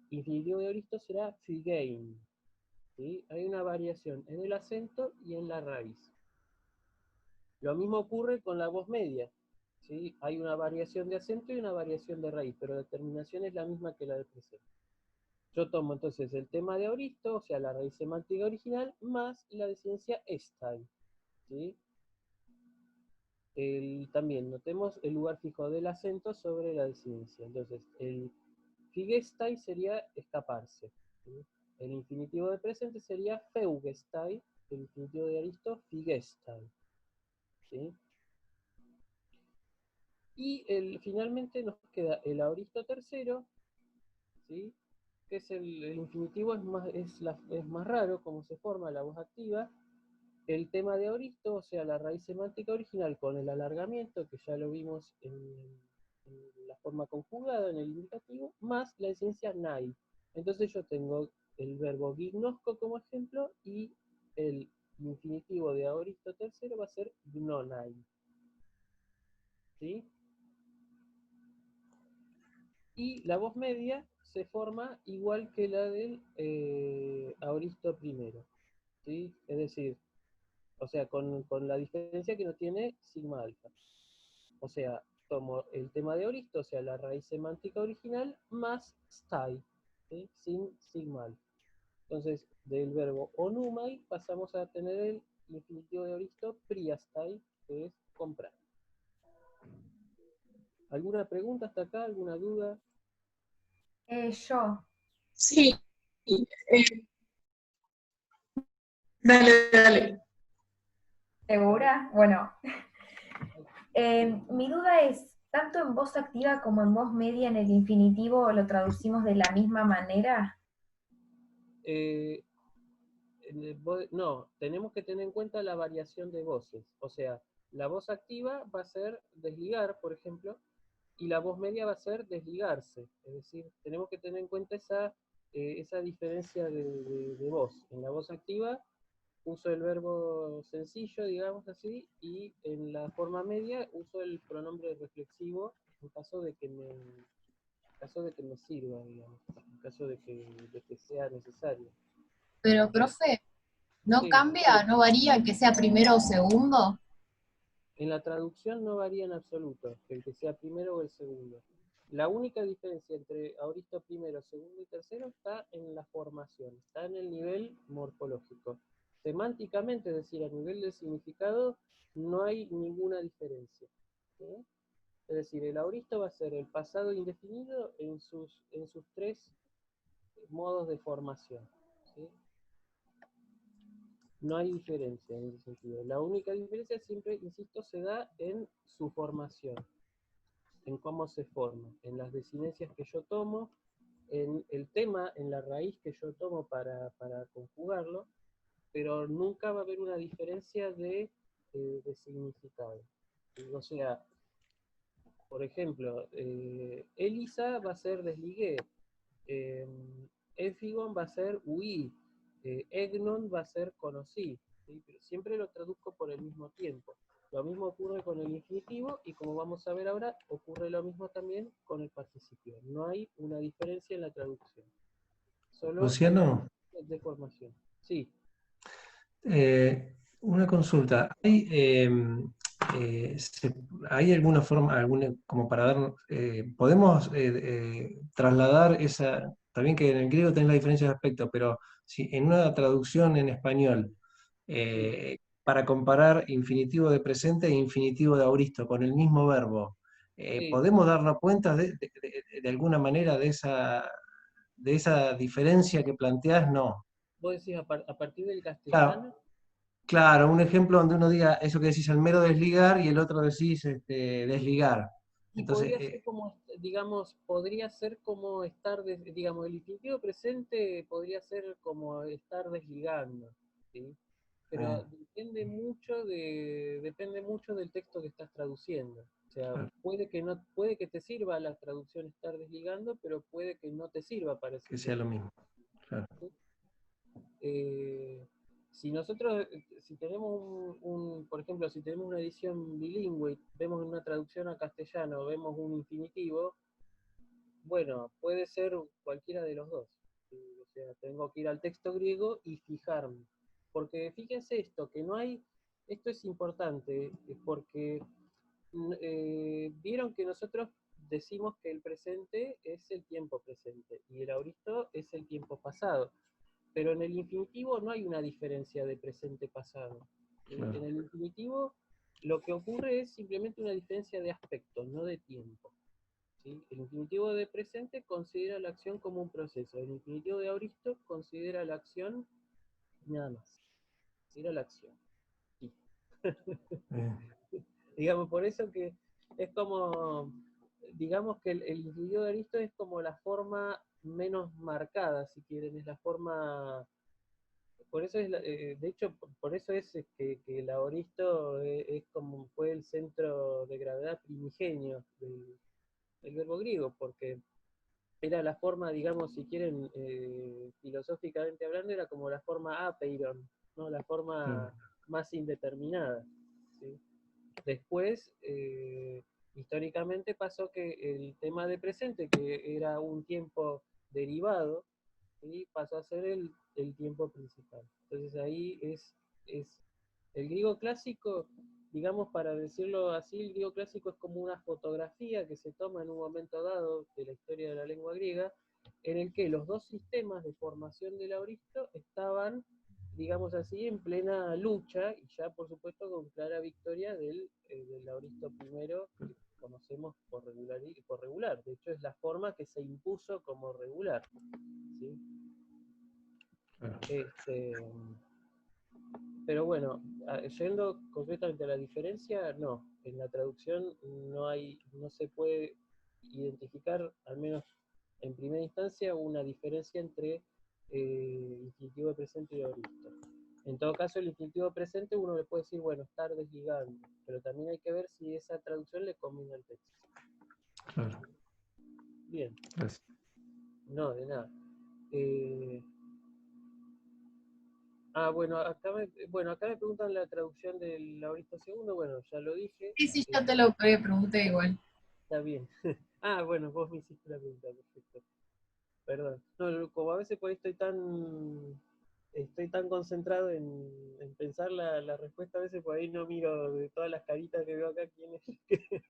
Speaker 2: infinitivo de aoristo será figein, ¿sí? Hay una variación en el acento y en la raíz. Lo mismo ocurre con la voz media, ¿sí? Hay una variación de acento y una variación de raíz, pero la terminación es la misma que la de presente. Yo tomo entonces el tema de Auristo, o sea, la raíz semántica original, más la desinencia estai, ¿sí? También notemos el lugar fijo del acento sobre la desinencia. Entonces, el figestai sería escaparse, ¿sí? El infinitivo de presente sería feugestai, el infinitivo de Aristo, figestai, ¿sí? Y finalmente nos queda el auristo tercero, ¿sí? Que es el infinitivo, es más raro cómo se forma la voz activa. El tema de auristo, o sea, la raíz semántica original con el alargamiento, que ya lo vimos en la forma conjugada, en el indicativo, más la esencia nai. Entonces yo tengo el verbo gignosco como ejemplo y el infinitivo de auristo tercero va a ser gnonai. ¿Sí? Y la voz media se forma igual que la del auristo primero, ¿sí? Es decir, o sea, con la diferencia que no tiene sigma alfa. O sea, tomo el tema de auristo, o sea, la raíz semántica original, más stai, ¿sí? Sin sigma alfa. Entonces, del verbo onumai pasamos a tener el infinitivo de auristo priastai, que es comprar. ¿Alguna pregunta hasta acá? ¿Alguna duda?
Speaker 4: Yo,
Speaker 5: Sí, dale, dale.
Speaker 4: ¿segura? Bueno, mi duda es, ¿tanto en voz activa como en voz media en el infinitivo lo traducimos de la misma manera?
Speaker 2: Eh, no, tenemos que tener en cuenta la variación de voces. O sea, la voz activa va a ser desligar, por ejemplo, y la voz media va a ser desligarse. Es decir, tenemos que tener en cuenta esa diferencia de voz. En la voz activa uso el verbo sencillo, digamos así, y en la forma media uso el pronombre reflexivo en caso de que me sirva, digamos, en caso de que sea necesario.
Speaker 5: Pero, profe, ¿no
Speaker 2: Sí.
Speaker 5: cambia, no varía que sea primero o segundo?
Speaker 2: En la traducción no varía en absoluto el que sea primero o el segundo. La única diferencia entre auristo primero, segundo y tercero está en la formación, está en el nivel morfológico. Semánticamente, es decir, a nivel de significado, no hay ninguna diferencia, ¿sí? Es decir, el auristo va a ser el pasado indefinido en sus tres modos de formación, ¿sí? No hay diferencia en ese sentido. La única diferencia siempre, insisto, se da en su formación, en cómo se forma, en las desinencias que yo tomo, en el tema, en la raíz que yo tomo para conjugarlo, pero nunca va a haber una diferencia de significado. O sea, por ejemplo, Elisa va a ser desligué, eh, Efigon va a ser huí, Egnon va a ser conocí, ¿sí? Pero siempre lo traduzco por el mismo tiempo. Lo mismo ocurre con el infinitivo y como vamos a ver ahora, ocurre lo mismo también con el participio. No hay una diferencia en la traducción, solo
Speaker 3: Luciano,
Speaker 2: de formación. Sí,
Speaker 3: una consulta. ¿Hay alguna forma, como para dar, podemos trasladar esa, también que en el griego tenés la diferencia de aspecto, pero si en una traducción en español,
Speaker 2: sí,
Speaker 3: para comparar infinitivo de presente e infinitivo de auristo con el mismo verbo,
Speaker 2: sí.
Speaker 3: ¿podemos darnos cuenta de alguna manera de esa diferencia que planteás? No.
Speaker 2: Vos decís a partir del
Speaker 3: Claro,
Speaker 2: castellano.
Speaker 3: claro, un ejemplo donde uno diga eso que decís al mero desligar y el otro decís desligar.
Speaker 2: Y
Speaker 3: Entonces,
Speaker 2: podría ser como, digamos, podría ser como estar, digamos, el infinitivo presente podría ser como estar desligando, ¿sí? Pero depende mucho del texto que estás traduciendo. O sea,
Speaker 3: claro,
Speaker 2: puede que te sirva la traducción estar desligando, pero puede que no te sirva para ese
Speaker 3: que sea lo
Speaker 2: texto.
Speaker 3: mismo. Claro.
Speaker 2: ¿Sí? Si nosotros, si tenemos por ejemplo, si tenemos una edición bilingüe, vemos una traducción a castellano, vemos un infinitivo, bueno, puede ser cualquiera de los dos. ¿Sí? O sea, tengo que ir al texto griego y fijarme. Porque fíjense esto, que no hay, esto es importante, porque vieron que nosotros decimos que el presente es el tiempo presente y el auristo es el tiempo pasado. Pero en el infinitivo no hay una diferencia de presente-pasado.
Speaker 3: Claro.
Speaker 2: En el infinitivo lo que ocurre es simplemente una diferencia de aspecto, no de tiempo. ¿Sí? El infinitivo de presente considera la acción como un proceso. El infinitivo de auristo considera la acción nada más. Considera la acción. Sí. Digamos, por eso que es como, digamos que el infinitivo de auristo es como la forma menos marcada, si quieren, es la forma... Por eso es, de hecho, por eso es que el auristo es como fue el centro de gravedad primigenio del verbo griego, porque era la forma, digamos, si quieren, filosóficamente hablando, era como la forma apeiron, ¿no? La forma más indeterminada. ¿Sí? Después, históricamente pasó que el tema de presente, que era un tiempo derivado, ¿sí? Pasó a ser el tiempo principal. Entonces ahí es el griego clásico, digamos, para decirlo así, el griego clásico es como una fotografía que se toma en un momento dado de la historia de la lengua griega, en el que los dos sistemas de formación del auristo estaban, digamos así, en plena lucha, y ya por supuesto con clara victoria del auristo primero, que conocemos por regular. De hecho es la forma que se impuso como regular. ¿Sí? Pero bueno, yendo concretamente a la diferencia, no. En la traducción no se puede identificar, al menos en primera instancia, una diferencia entre infinitivo de presente y auristo. En todo caso, el infinitivo presente uno le puede decir, bueno, estar desligando, pero también hay que ver si esa traducción le combina al texto.
Speaker 3: Claro.
Speaker 2: Bien.
Speaker 3: Gracias.
Speaker 2: No, de nada. Bueno, acá me preguntan la traducción del auristo segundo, bueno, ya lo dije.
Speaker 5: Sí, yo te lo pregunté igual.
Speaker 2: Está bien. Bueno, vos me hiciste la pregunta, perfecto. Perdón. No, como a veces por ahí estoy tan concentrado en pensar la respuesta, a veces por ahí no miro de todas las caritas que veo acá quién es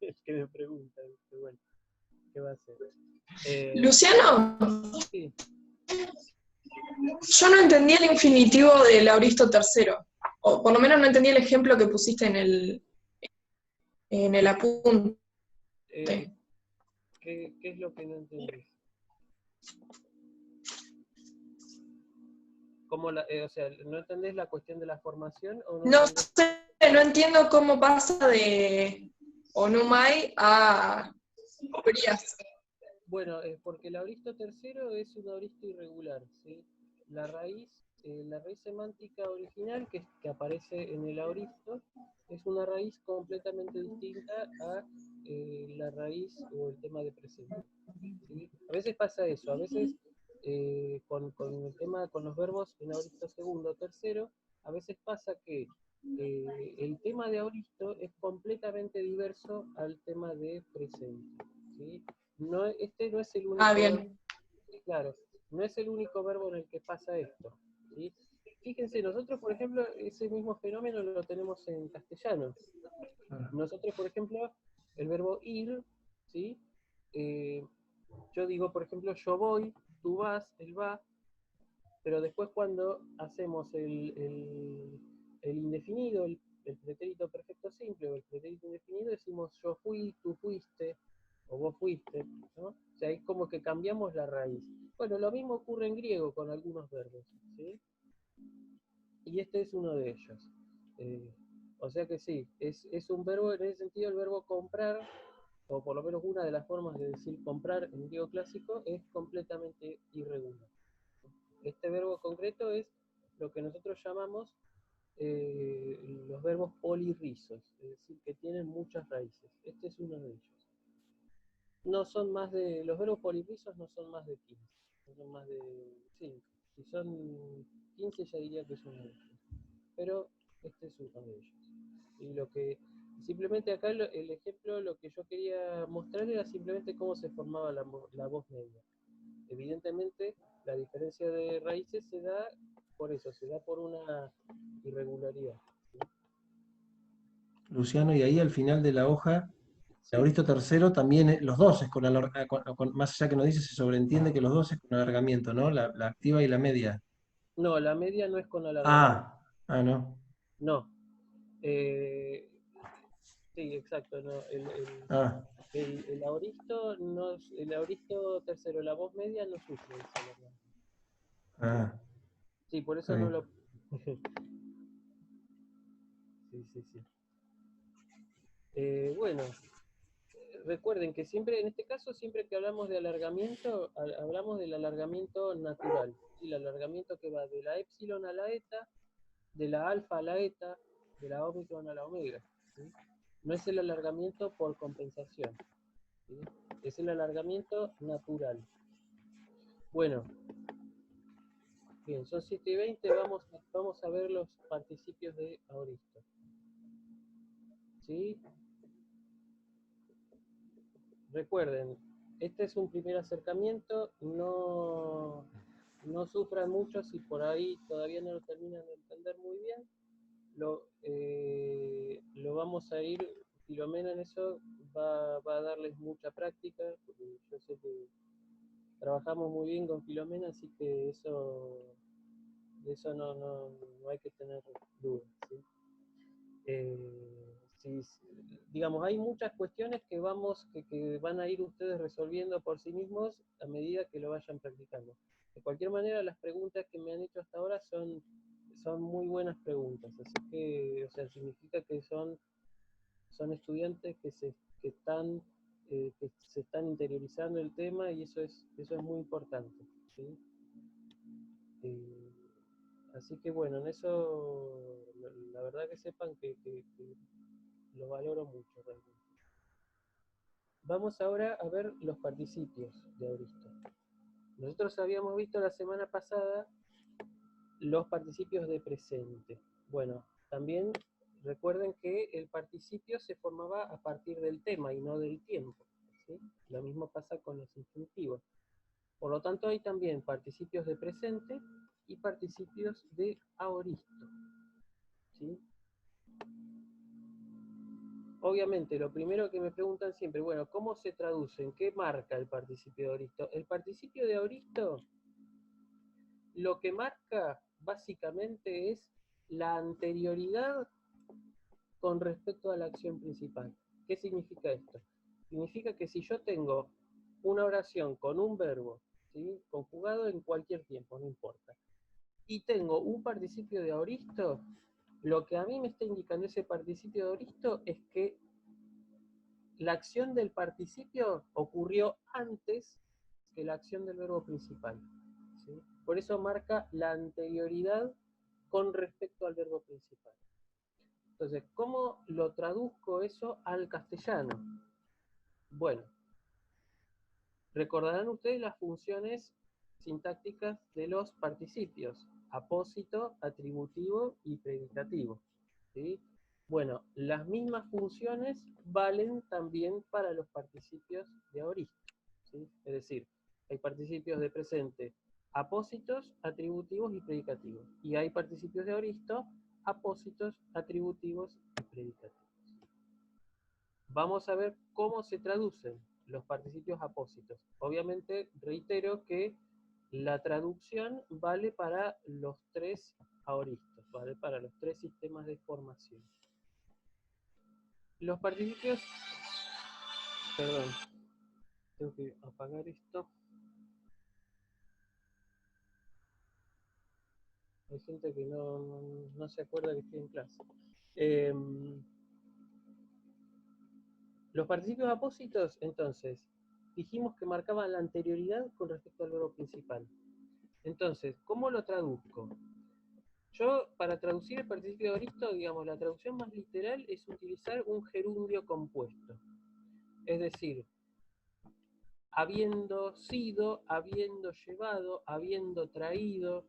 Speaker 2: el que me pregunta. Pero bueno, ¿qué va a hacer?
Speaker 6: Luciano,
Speaker 2: Sí.
Speaker 6: yo no entendí el infinitivo del auristo tercero, o por lo menos no entendí el ejemplo que pusiste en el apunte.
Speaker 2: ¿Qué es lo que no entendés? O sea, ¿no entendés la cuestión de la formación? ¿O
Speaker 6: No sé, no entiendo cómo pasa de Onumai a Urias.
Speaker 2: Bueno, porque el auristo tercero es un auristo irregular, ¿sí? La raíz semántica original que aparece en el auristo es una raíz completamente distinta a la raíz o el tema de presente. ¿Sí? A veces pasa eso, a veces con el tema, con los verbos en auristo segundo o tercero, a veces pasa que el tema de auristo es completamente diverso al tema de presente. ¿Sí? Este no es el único
Speaker 6: Bien.
Speaker 2: claro, no es el único verbo en el que pasa esto. ¿Sí? Fíjense, nosotros, por ejemplo, ese mismo fenómeno lo tenemos en castellano. Nosotros, por ejemplo, el verbo ir, ¿sí? Yo digo, por ejemplo, yo voy, tú vas, él va, pero después cuando hacemos el indefinido, el pretérito perfecto simple o el pretérito indefinido, decimos yo fui, tú fuiste, o vos fuiste, ¿no? O sea, es como que cambiamos la raíz. Bueno, lo mismo ocurre en griego con algunos verbos, ¿sí? Y este es uno de ellos. O sea que sí, es un verbo, en ese sentido el verbo comprar, o por lo menos una de las formas de decir comprar en griego clásico, es completamente irregular. Este verbo concreto es lo que nosotros llamamos los verbos polirrizos, es decir, que tienen muchas raíces. Este es uno de ellos. No son más de, los verbos polirrizos no son más de 15, no son más de 5. Si son 15 ya diría que es uno de ellos. Pero este es uno de ellos. Y lo que, simplemente acá el ejemplo, lo que yo quería mostrar era simplemente cómo se formaba la voz media. Evidentemente, la diferencia de raíces se da por eso, se da por una irregularidad. ¿Sí?
Speaker 3: Luciano, y ahí al final de la hoja El auristo tercero también, los dos es más allá que nos dice, se sobreentiende que los dos es con alargamiento, ¿no? La activa y la media.
Speaker 2: No, la media no es con alargamiento.
Speaker 3: No.
Speaker 2: No. Eh, sí, exacto. No. El auristo, no, el auristo tercero, la voz media no sufre ese alargamiento. Sí, por eso no lo... Sí. Bueno, recuerden que siempre, en este caso, siempre que hablamos de alargamiento, hablamos del alargamiento natural. ¿Sí? El alargamiento que va de la épsilon a la eta, de la alfa a la eta, de la omicron a la omega. ¿Sí? No es el alargamiento por compensación. ¿Sí? Es el alargamiento natural. Bueno, bien, son 7:20, vamos a ver los participios de auristo. ¿Sí? Recuerden, este es un primer acercamiento, no sufran mucho si por ahí todavía no lo terminan de entender muy bien. Lo vamos a ir, Filomena en eso va a darles mucha práctica, porque yo sé que trabajamos muy bien con Filomena, así que de eso no hay que tener dudas, ¿sí? Digamos, hay muchas cuestiones que van a ir ustedes resolviendo por sí mismos a medida que lo vayan practicando. De cualquier manera, las preguntas que me han hecho hasta ahora son muy buenas preguntas, así que, o sea, significa que son estudiantes que se están interiorizando el tema, y eso es muy importante, ¿sí? Así que bueno, en eso la verdad que sepan que lo valoro mucho realmente. Vamos ahora a ver los participios de auristo. Nosotros habíamos visto la semana pasada los participios de presente. Bueno, también recuerden que el participio se formaba a partir del tema y no del tiempo, ¿sí? Lo mismo pasa con los infinitivos. Por lo tanto, hay también participios de presente y participios de aoristo, ¿sí? Obviamente, lo primero que me preguntan siempre, bueno, ¿cómo se traduce? ¿Qué marca el participio de aoristo? El participio de aoristo lo que marca básicamente es la anterioridad con respecto a la acción principal. ¿Qué significa esto? Significa que si yo tengo una oración con un verbo, ¿sí?, conjugado en cualquier tiempo, no importa, y tengo un participio de aoristo, lo que a mí me está indicando ese participio de aoristo es que la acción del participio ocurrió antes que la acción del verbo principal, ¿sí? Por eso marca la anterioridad con respecto al verbo principal. Entonces, ¿cómo lo traduzco eso al castellano? Bueno, recordarán ustedes las funciones sintácticas de los participios: apósito, atributivo y predicativo, ¿sí? Bueno, las mismas funciones valen también para los participios de aoristo, ¿sí? Es decir, hay participios de presente apósitos, atributivos y predicativos. Y hay participios de aoristo apósitos, atributivos y predicativos. Vamos a ver cómo se traducen los participios apósitos. Obviamente, reitero que la traducción vale para los tres aoristos, vale para los tres sistemas de formación. Los participios... Perdón, tengo que apagar esto. Hay gente que no se acuerda que estoy en clase. Los participios apósitos, entonces, dijimos que marcaban la anterioridad con respecto al verbo principal. Entonces, ¿cómo lo traduzco? Yo, para traducir el participio de aoristo, digamos, la traducción más literal es utilizar un gerundio compuesto. Es decir, habiendo sido, habiendo llevado, habiendo traído,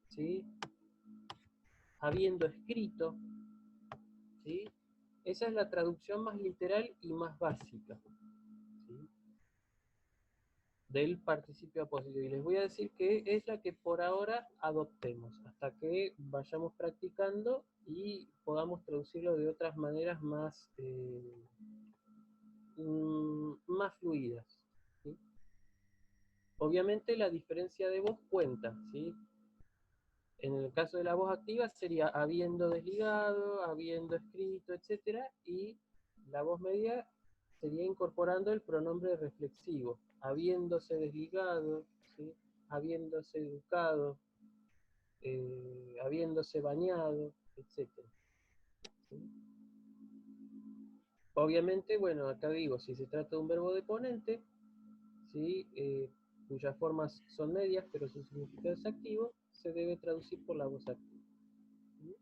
Speaker 2: ¿sí?, habiendo escrito, ¿sí? Esa es la traducción más literal y más básica, ¿sí?, del participio apósito. Y les voy a decir que es la que por ahora adoptemos, hasta que vayamos practicando y podamos traducirlo de otras maneras más más fluidas, ¿sí? Obviamente la diferencia de voz cuenta, ¿sí? En el caso de la voz activa sería habiendo desligado, habiendo escrito, etc. Y la voz media sería incorporando el pronombre reflexivo, habiéndose desligado, ¿sí? Habiéndose educado, habiéndose bañado, etc. ¿Sí? Obviamente, bueno, acá digo, si se trata de un verbo deponente, ¿sí? Cuyas formas son medias, pero su significado es activo, se debe traducir por la voz activa. ¿Sí?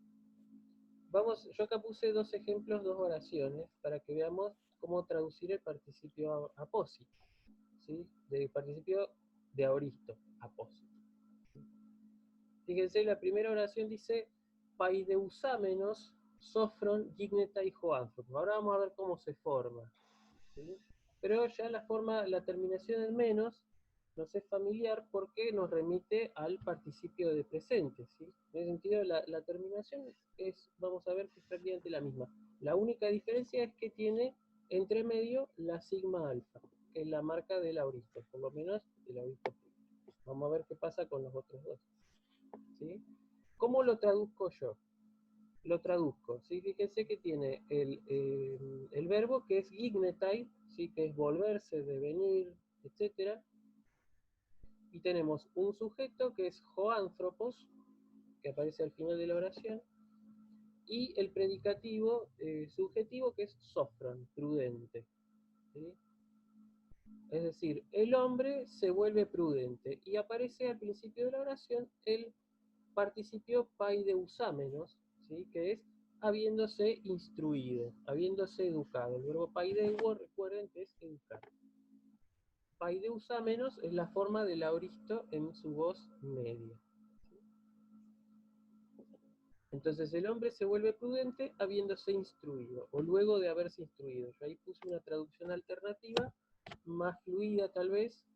Speaker 2: Vamos, yo acá puse dos ejemplos, dos oraciones, para que veamos cómo traducir el participio apósito, ¿sí? De participio de aoristo, apósito. Fíjense, la primera oración dice paideusámenos sofron gignetai hoanthropos. Ahora vamos a ver cómo se forma, ¿sí? Pero ya la forma, la terminación en menos nos es familiar porque nos remite al participio de presente, ¿sí? En ese sentido, la terminación es, vamos a ver que es prácticamente la misma. La única diferencia es que tiene entre medio la sigma alfa, que es la marca del aoristo, por lo menos del aoristo. Vamos a ver qué pasa con los otros dos, ¿sí? ¿Cómo lo traduzco yo? Lo traduzco, ¿sí? Fíjense que tiene el verbo que es gignetai, ¿sí? Que es volverse, devenir, etc. Y tenemos un sujeto que es hoanthropos, que aparece al final de la oración, y el predicativo subjetivo que es sofron, prudente, ¿sí? Es decir, el hombre se vuelve prudente, y aparece al principio de la oración el participio paideusámenos, ¿sí? Que es habiéndose instruido, habiéndose educado. El verbo paideuo, recuerden que es educar. Paideusámenos es la forma del aoristo en su voz media. Entonces el hombre se vuelve prudente habiéndose instruido, o luego de haberse instruido. Yo ahí puse una traducción alternativa, más fluida tal vez,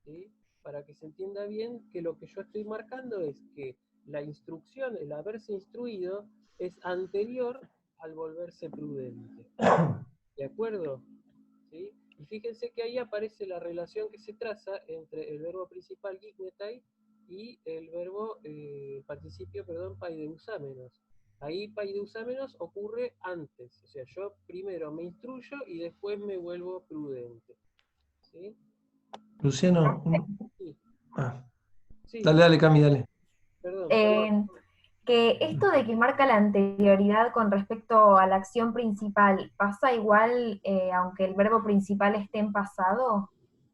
Speaker 2: ¿sí? Para que se entienda bien que lo que yo estoy marcando es que la instrucción, el haberse instruido, es anterior al volverse prudente. ¿De acuerdo? ¿Sí? Y fíjense que ahí aparece la relación que se traza entre el verbo principal gignetai y el verbo, participio, perdón, paideusámenos. Ahí paideusámenos ocurre antes, o sea, yo primero me instruyo y después me vuelvo prudente. ¿Sí?
Speaker 3: Luciano,
Speaker 2: Sí, sí,
Speaker 3: dale, dale, Cami, dale.
Speaker 2: perdón.
Speaker 4: Que esto de que marca la anterioridad con respecto a la acción principal, ¿pasa igual aunque el verbo principal esté en pasado?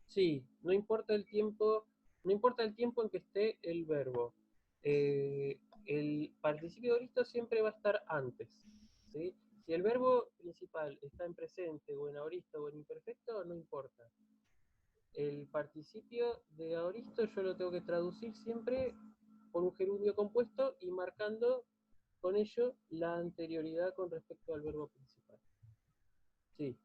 Speaker 2: Sí, no importa el tiempo, no importa el tiempo en que esté el verbo. El participio de aoristo siempre va a estar antes, ¿sí? Si el verbo principal está en presente o en aoristo o en imperfecto, no importa. El participio de aoristo yo lo tengo que traducir siempre por un gerundio compuesto y marcando con ello la anterioridad con respecto al verbo principal. Sí.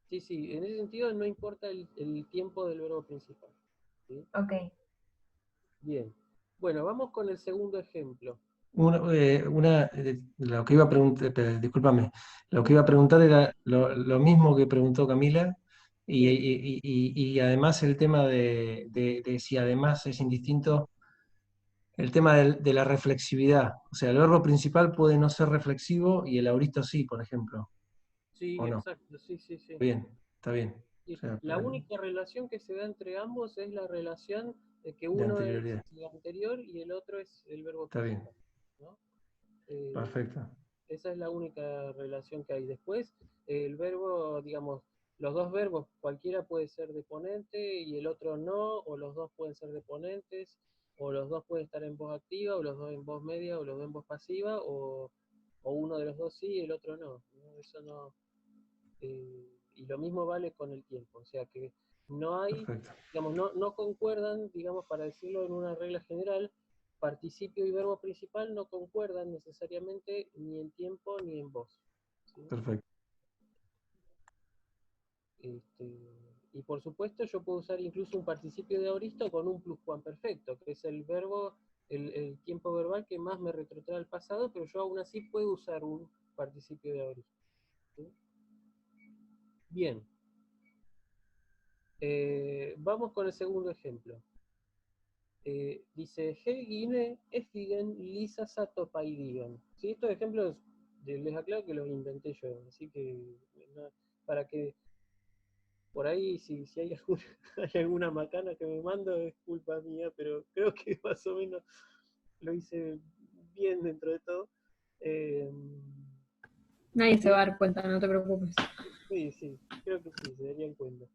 Speaker 2: Sí, sí, en ese sentido no importa el tiempo del verbo principal, ¿sí?
Speaker 4: Ok.
Speaker 2: Bien. Bueno, vamos con el segundo ejemplo.
Speaker 3: Lo que iba a preguntar, discúlpame, lo que iba a preguntar era lo mismo que preguntó Camila, y además el tema de si además es indistinto el tema de la reflexividad. O sea, el verbo principal puede no ser reflexivo y el auristo sí, por ejemplo,
Speaker 2: Sí,
Speaker 3: ¿o no?
Speaker 2: exacto, sí, sí, sí.
Speaker 3: Bien, está bien.
Speaker 2: Y
Speaker 3: O sea,
Speaker 2: la única relación que se da entre ambos es la relación de que
Speaker 3: de
Speaker 2: uno es
Speaker 3: anterioridad.
Speaker 2: el anterior y el otro es el verbo
Speaker 3: Está bien,
Speaker 2: principal, ¿no? Eh,
Speaker 3: perfecto.
Speaker 2: Esa es la única relación que hay. Después, el verbo, digamos, los dos verbos, cualquiera puede ser deponente y el otro no, o los dos pueden ser deponentes, o los dos pueden estar en voz activa, o los dos en voz media, o los dos en voz pasiva, o uno de los dos sí y el otro no, ¿no? Eso no. Y lo mismo vale con el tiempo, o sea que no hay,
Speaker 3: Perfecto.
Speaker 2: digamos, no concuerdan, digamos, para decirlo en una regla general, participio y verbo principal no concuerdan necesariamente ni en tiempo ni en voz, ¿sí?
Speaker 3: Perfecto.
Speaker 2: Y por supuesto yo puedo usar incluso un participio de aoristo con un pluscuamperfecto, que es el verbo, el tiempo verbal que más me retrotrae al pasado, pero yo aún así puedo usar un participio de aoristo, ¿sí? Bien, Vamos con el segundo ejemplo. Dice, Hegine, Efigen, Lisa, Satopaidion. ¿Sí? Estos ejemplos les aclaro que los inventé yo, así que para que por ahí si hay, hay alguna macana que me mando es culpa mía, pero creo que más o menos lo hice bien dentro de todo.
Speaker 5: Nadie se va a dar cuenta, no te preocupes.
Speaker 2: Sí, creo que sí, se darían cuenta.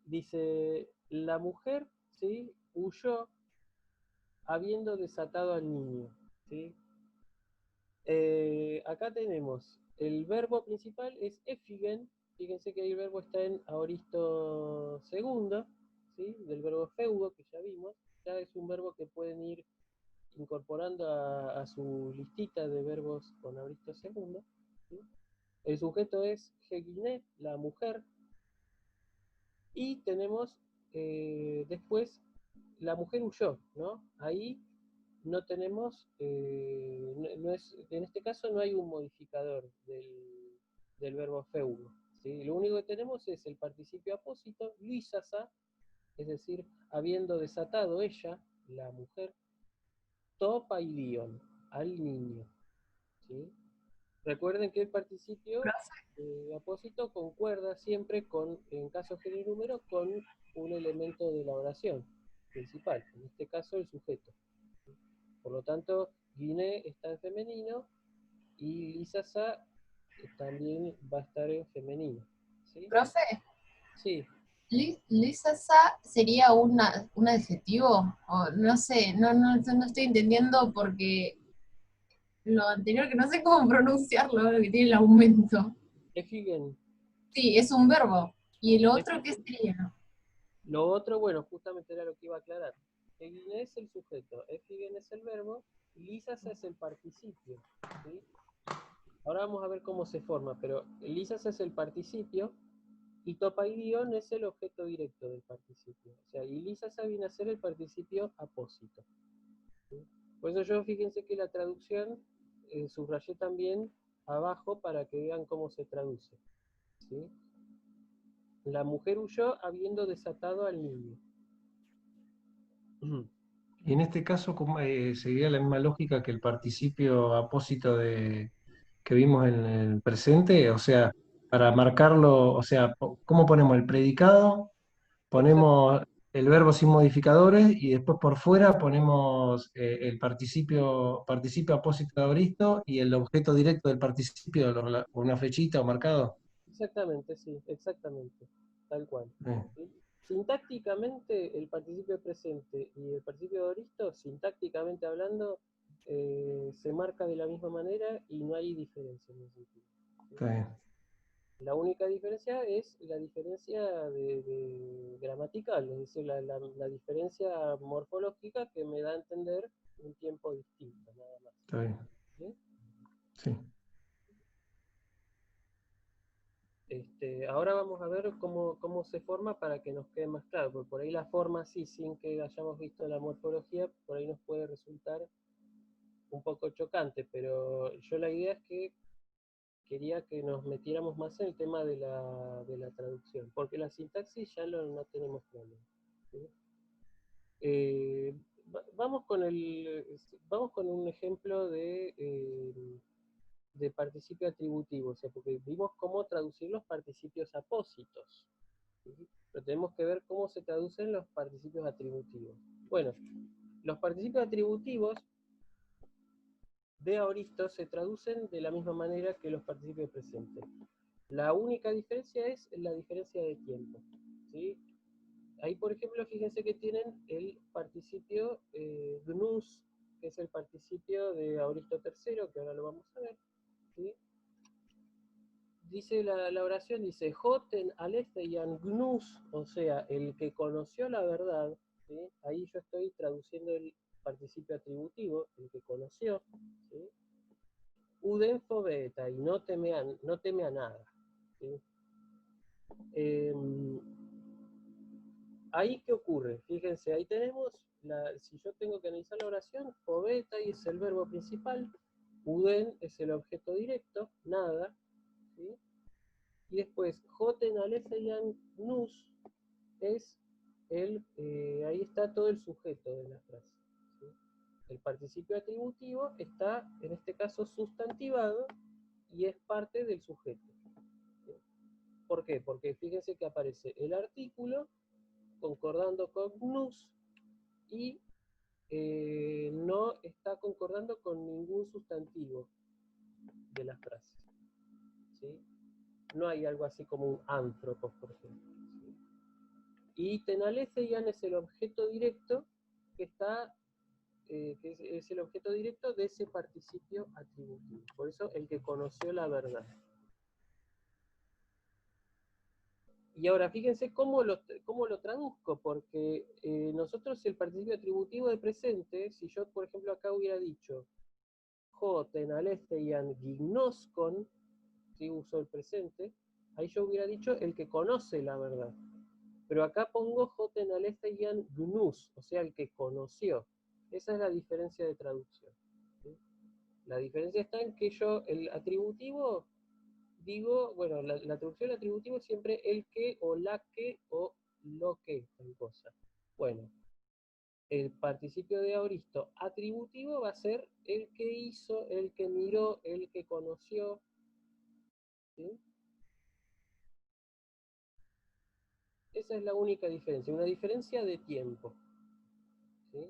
Speaker 2: Dice, la mujer, ¿sí?, huyó habiendo desatado al niño, ¿sí? Acá tenemos, el verbo principal es efigen, fíjense que ahí el verbo está en aoristo segundo, ¿sí?, del verbo feudo, que ya vimos, ya es un verbo que pueden ir incorporando a su listita de verbos con aoristo segundo, ¿sí? El sujeto es Heginé, la mujer, y tenemos después la mujer huyó, ¿no? Ahí no tenemos, no es, en este caso no hay un modificador del verbo feudo, ¿sí? Lo único que tenemos es el participio apósito, lisasa, es decir, habiendo desatado ella, la mujer, topaidion, al niño, ¿sí? Recuerden que el participio apósito concuerda siempre con, en caso género y número, con un elemento de la oración principal, en este caso el sujeto. Por lo tanto, Guiné está en femenino y Lisasa también va a estar en femenino. ¿Sí?
Speaker 5: Profe,
Speaker 2: Sí.
Speaker 5: ¿Lisasa sería un adjetivo? O no sé, no estoy entendiendo porque lo anterior que no sé cómo pronunciarlo, lo que tiene el aumento.
Speaker 2: Efigen.
Speaker 5: Sí, es un verbo. ¿Y el otro qué sería?
Speaker 2: Lo otro, bueno, justamente era lo que iba a aclarar. Guiné es el sujeto, Efigen es el verbo, Lisasa es el participio. ¿Sí? Ahora vamos a ver cómo se forma, pero Lisasa es el participio y topaidion es el objeto directo del participio. O sea, y Lisasa viene a ser el participio apósito. ¿Sí? Por eso yo, fíjense que la traducción subrayé también abajo para que vean cómo se traduce. ¿Sí? La mujer huyó habiendo desatado al niño.
Speaker 3: Y en este caso seguiría la misma lógica que el participio apósito que vimos en el presente, o sea, para marcarlo, o sea, ¿cómo ponemos el predicado? Ponemos el verbo sin modificadores y después por fuera ponemos el participio apósito de aoristo y el objeto directo del participio con una flechita o marcado.
Speaker 2: Exactamente, sí, exactamente, tal cual.
Speaker 3: Eh,
Speaker 2: ¿Sí? Sintácticamente, el participio presente y el participio de aoristo, sintácticamente hablando, se marca de la misma manera y no hay diferencia en ese sentido. ¿Sí?
Speaker 3: Está bien.
Speaker 2: La única diferencia es la diferencia de gramatical, es decir, la diferencia morfológica que me da a entender un tiempo distinto, nada más.
Speaker 3: Está bien.
Speaker 2: ¿Sí?
Speaker 3: Sí.
Speaker 2: Ahora vamos a ver cómo se forma para que nos quede más claro, porque por ahí la forma sí, sin que hayamos visto la morfología, por ahí nos puede resultar un poco chocante, pero yo la idea es que quería que nos metiéramos más en el tema de la traducción, porque la sintaxis ya no tenemos problema. ¿Sí? Vamos con un ejemplo de participio atributivo, o sea, porque vimos cómo traducir los participios apósitos, ¿sí? Pero tenemos que ver cómo se traducen los participios atributivos. Bueno, los participios atributivos de aoristo se traducen de la misma manera que los participios presentes. La única diferencia es la diferencia de tiempo, ¿sí? Ahí, por ejemplo, fíjense que tienen el participio gnus, que es el participio de aoristo tercero, que ahora lo vamos a ver, ¿sí? Dice la oración, dice, Joten alefeian gnus, o sea, el que conoció la verdad, ¿sí? Ahí yo estoy traduciendo el participio atributivo, el que conoció, ¿sí? Uden fobeta, y no teme a nada, ¿sí? Ahí, ¿qué ocurre? Fíjense, ahí tenemos, si yo tengo que analizar la oración, fobeta y es el verbo principal, uden es el objeto directo, nada, ¿sí? Y después, joten aletheyan gnus es ahí está todo el sujeto de la frase. ¿Sí? El participio atributivo está, en este caso, sustantivado y es parte del sujeto. ¿Sí? ¿Por qué? Porque fíjense que aparece el artículo concordando con gnus y no está concordando con ningún sustantivo de la frase. ¿Sí? No hay algo así como un anthropos, por ejemplo. ¿Sí? Y tenaletheyan es el objeto directo que está, que es el objeto directo de ese participio atributivo. Por eso el que conoció la verdad. Y ahora fíjense cómo lo traduzco, porque nosotros el participio atributivo de presente, si yo por ejemplo acá hubiera dicho jo tenaletheyan gignoskon, si uso el presente, ahí yo hubiera dicho el que conoce la verdad. Pero acá pongo jo tenaletheyan gnus, o sea el que conoció. Esa es la diferencia de traducción. ¿Sí? La diferencia está en que yo, el atributivo, digo, bueno, la traducción atributiva es siempre el que, o la que, o lo que, tal cosa. Bueno, el participio de aoristo atributivo va a ser el que hizo, el que miró, el que conoció. ¿Sí? Esa es la única diferencia, una diferencia de tiempo. ¿Sí?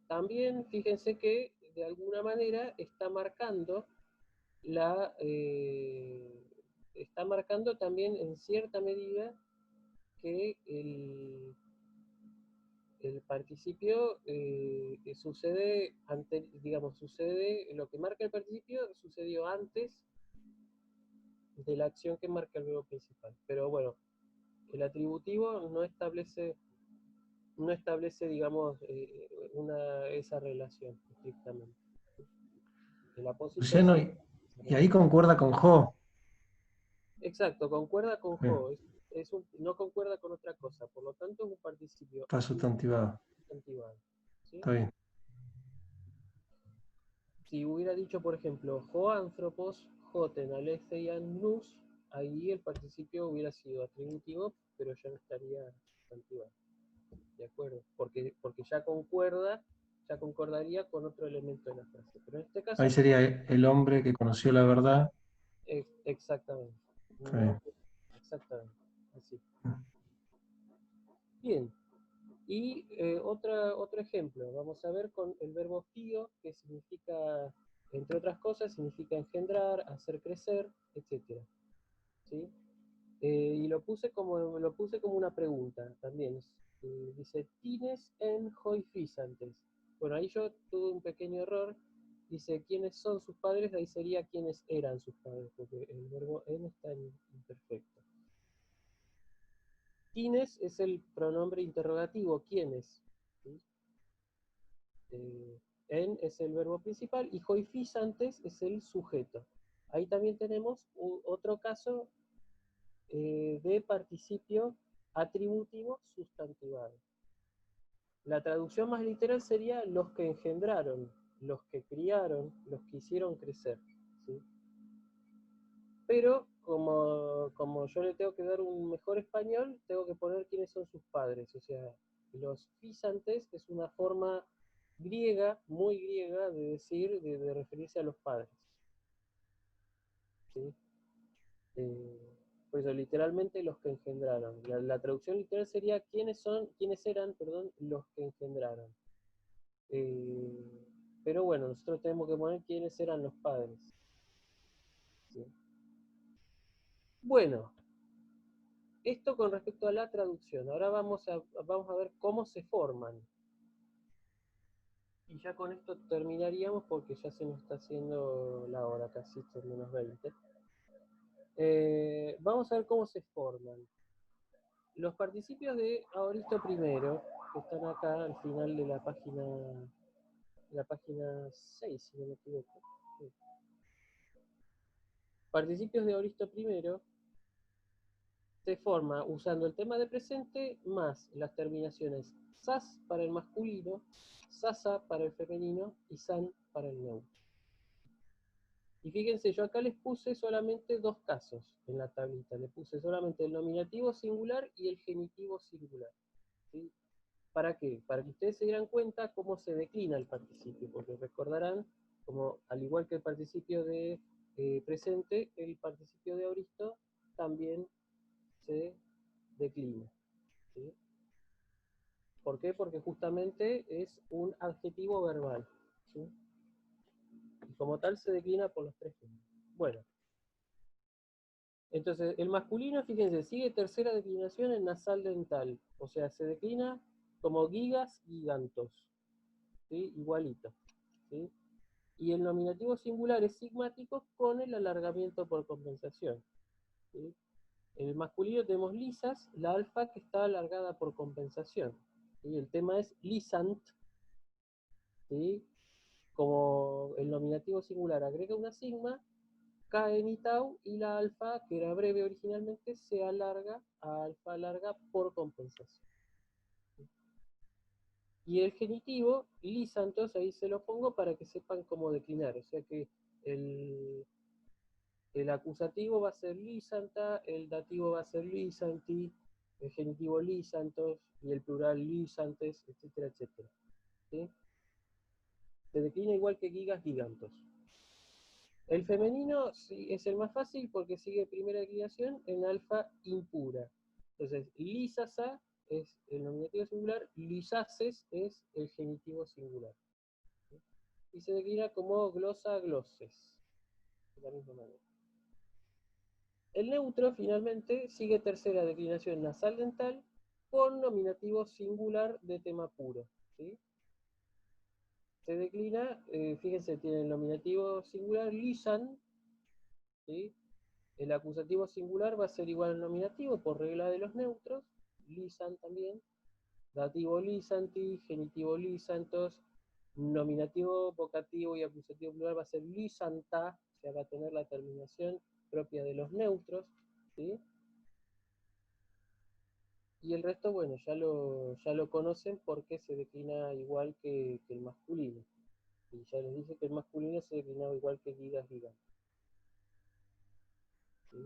Speaker 2: También fíjense que de alguna manera está marcando está marcando también en cierta medida que el participio sucede sucede, lo que marca el participio sucedió antes de la acción que marca el verbo principal. Pero bueno, el atributivo no establece, digamos, esa relación estrictamente. El apósito
Speaker 3: Luciano, y ahí concuerda con Jo.
Speaker 2: Exacto, concuerda con
Speaker 3: Bien.
Speaker 2: jo, no concuerda con otra cosa, por lo tanto es un participio
Speaker 3: Está sustantivado.
Speaker 2: sustantivado. ¿Sí?
Speaker 3: Está bien.
Speaker 2: Si hubiera dicho, por ejemplo, joanthropos, joten aletheyan nus, ahí el participio hubiera sido atributivo, pero ya no estaría sustantivado. ¿De acuerdo? Porque ya concordaría con otro elemento de la frase. Pero en este caso
Speaker 3: Ahí
Speaker 2: no.
Speaker 3: sería el hombre que conoció la verdad.
Speaker 2: Exactamente.
Speaker 3: Está
Speaker 2: No,
Speaker 3: bien.
Speaker 2: exactamente. Así. Bien. Y otro ejemplo, vamos a ver con el verbo fío, que significa, entre otras cosas, significa engendrar, hacer crecer, etc. ¿Sí? Y lo puse como una pregunta también. Dice, tines en hoifisantes. Bueno, ahí yo tuve un pequeño error. Dice, ¿quiénes son sus padres? Ahí sería quiénes eran sus padres, porque el verbo en está en imperfecto. Tines es el pronombre interrogativo, ¿quiénes? ¿Sí? En es el verbo principal y hoifisantes es el sujeto. Ahí también tenemos otro caso de participio atributivo sustantivado. La traducción más literal sería los que engendraron, los que criaron, los que hicieron crecer. ¿Sí? Pero como yo le tengo que dar un mejor español, tengo que poner quiénes son sus padres. O sea, los fisantes es una forma griega, muy griega, de decir, de referirse a los padres. ¿Sí? Por eso, literalmente los que engendraron. La traducción literal sería quiénes eran, los que engendraron. Pero bueno, nosotros tenemos que poner quiénes eran los padres. ¿Sí? Bueno, esto con respecto a la traducción. Ahora vamos a ver cómo se forman. Y ya con esto terminaríamos porque ya se nos está haciendo la hora, casi menos 20. Vamos a ver cómo se forman. Los participios de aoristo primero, que están acá al final de la página 6, si no me equivoco. Sí. Participios de aoristo primero se forma usando el tema de presente más las terminaciones sas para el masculino, sasa para el femenino y san para el neutro. Y fíjense, yo acá les puse solamente dos casos en la tablita. Le puse solamente el nominativo singular y el genitivo singular. ¿Sí? ¿Para qué? Para que ustedes se dieran cuenta cómo se declina el participio, porque recordarán, como al igual que el participio de presente, el participio de auristo también se declina. ¿Sí? ¿Por qué? Porque justamente es un adjetivo verbal. ¿Sí? Y como tal se declina por los tres géneros. Bueno, entonces el masculino, fíjense, sigue tercera declinación en nasal dental. O sea, se declina como gigas, gigantos. ¿Sí? Igualito. ¿Sí? Y el nominativo singular es sigmático con el alargamiento por compensación. ¿Sí? En el masculino tenemos lisas, la alfa que está alargada por compensación. ¿Sí? El tema es lisant. ¿Sí? Como el nominativo singular agrega una sigma, cae en itau y la alfa, que era breve originalmente, se alarga a alfa larga por compensación. Y el genitivo, lisantos, ahí se lo pongo para que sepan cómo declinar. O sea que el acusativo va a ser lisanta, el dativo va a ser lisanti, el genitivo lisantos, y el plural lisantes, etcétera, etcétera. ¿Sí? Se declina igual que gigas, gigantos. El femenino sí, es el más fácil porque sigue primera declinación en alfa impura. Entonces, lisasa es el nominativo singular, lisaces es el genitivo singular. ¿Sí? Y se declina como glosa, gloses. De la misma manera. El neutro, finalmente, sigue tercera declinación nasal dental con nominativo singular de tema puro. ¿Sí? Se declina, fíjense, tiene el nominativo singular lisan, ¿sí? El acusativo singular va a ser igual al nominativo por regla de los neutros, lisan también, dativo lisanti, genitivo lisantos, nominativo, vocativo y acusativo plural va a ser lisanta, o sea, va a tener la terminación propia de los neutros, ¿sí? Y el resto, bueno, ya lo conocen porque se declina igual que el masculino. Y ya les dije que el masculino se declinaba igual que gigas, gigas. ¿Sí?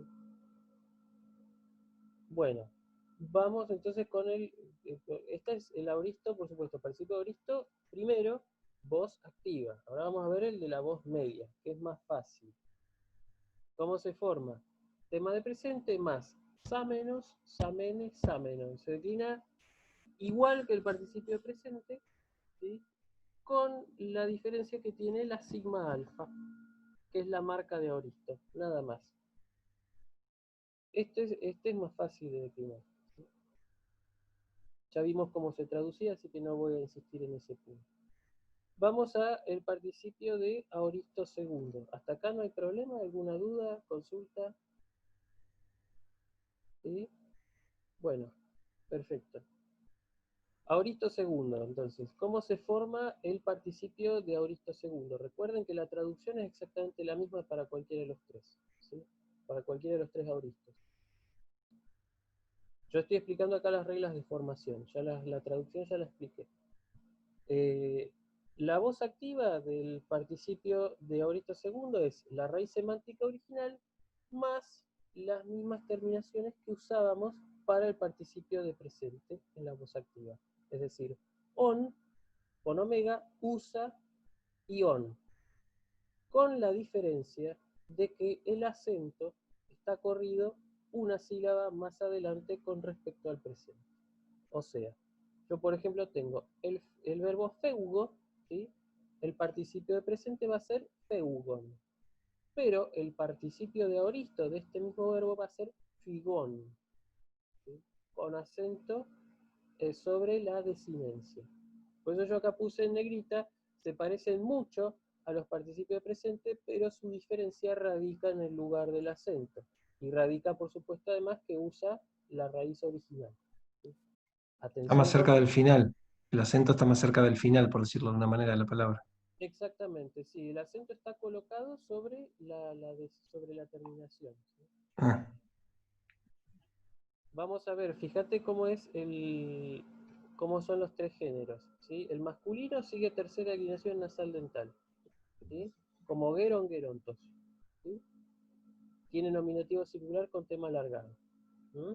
Speaker 2: Bueno, vamos entonces con este es el auristo, por supuesto, participio de auristo, primero, voz activa. Ahora vamos a ver el de la voz media, que es más fácil. ¿Cómo se forma? Tema de presente más sa menos, sa menos, sa menos. Se declina igual que el participio de presente, ¿sí? Con la diferencia que tiene la sigma alfa, que es la marca de auristo, nada más. Este es más fácil de declinar. ¿Sí? Ya vimos cómo se traducía, así que no voy a insistir en ese punto. Vamos a el participio de auristo segundo. ¿Hasta acá no hay problema? ¿Alguna duda? ¿Consulta? ¿Sí? Bueno, perfecto. Auristo segundo, entonces, ¿cómo se forma el participio de auristo segundo? Recuerden que la traducción es exactamente la misma para cualquiera de los tres, ¿sí? Para cualquiera de los tres auristos. Yo estoy explicando acá las reglas de formación, ya la traducción ya la expliqué. La voz activa del participio de auristo segundo es la raíz semántica original más las mismas terminaciones que usábamos para el participio de presente en la voz activa. Es decir, on, con omega, usa y on. Con la diferencia de que el acento está corrido una sílaba más adelante con respecto al presente. O sea, yo por ejemplo tengo el verbo feugo, ¿sí? El participio de presente va a ser feugon. Pero el participio de auristo de este mismo verbo va a ser figón, ¿sí? Con acento sobre la desinencia. Por eso yo acá puse en negrita, se parecen mucho a los participios de presente, pero su diferencia radica en el lugar del acento. Y radica, por supuesto, además que usa la raíz original. ¿Sí?
Speaker 3: Está más
Speaker 2: Atención
Speaker 3: cerca
Speaker 2: con...
Speaker 3: del final. El acento está más cerca del final, por decirlo de una manera, de la palabra.
Speaker 2: Exactamente, sí. El acento está colocado sobre sobre la terminación. ¿Sí?
Speaker 3: Ah.
Speaker 2: Vamos a ver, fíjate cómo son los tres géneros. ¿Sí? El masculino sigue tercera declinación nasal dental, ¿sí? Como geron, gerontos. ¿sí? Tiene nominativo singular con tema alargado. ¿Mm?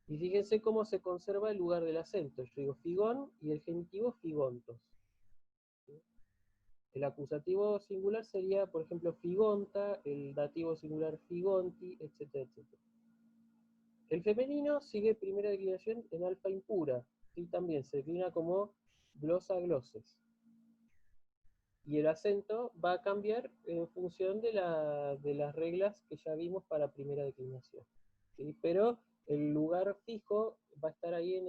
Speaker 2: Y fíjense cómo se conserva el lugar del acento. Yo digo figón y el genitivo figontos. ¿Sí? El acusativo singular sería, por ejemplo, figonta, el dativo singular figonti, etcétera, etcétera. El femenino sigue primera declinación en alfa impura, y también se declina como glosa gloses. Y el acento va a cambiar en función de las reglas que ya vimos para primera declinación. ¿Sí? Pero el lugar fijo va a estar ahí en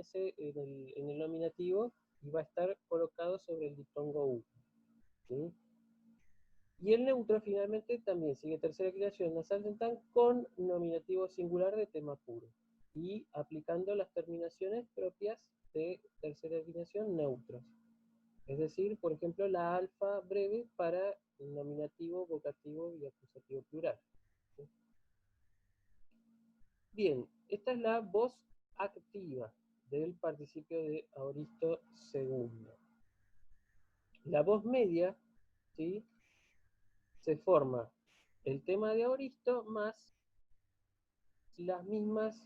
Speaker 2: el nominativo y va a estar colocado sobre el diptongo U. ¿Sí? Y el neutro finalmente también sigue tercera declinación nasal dental con nominativo singular de tema puro. Y aplicando las terminaciones propias de tercera declinación neutros. Es decir, por ejemplo, la alfa breve para el nominativo, vocativo y acusativo plural. ¿Sí? Bien, esta es la voz activa del participio de aoristo segundo. La voz media, ¿sí? Se forma el tema de aoristo más las mismas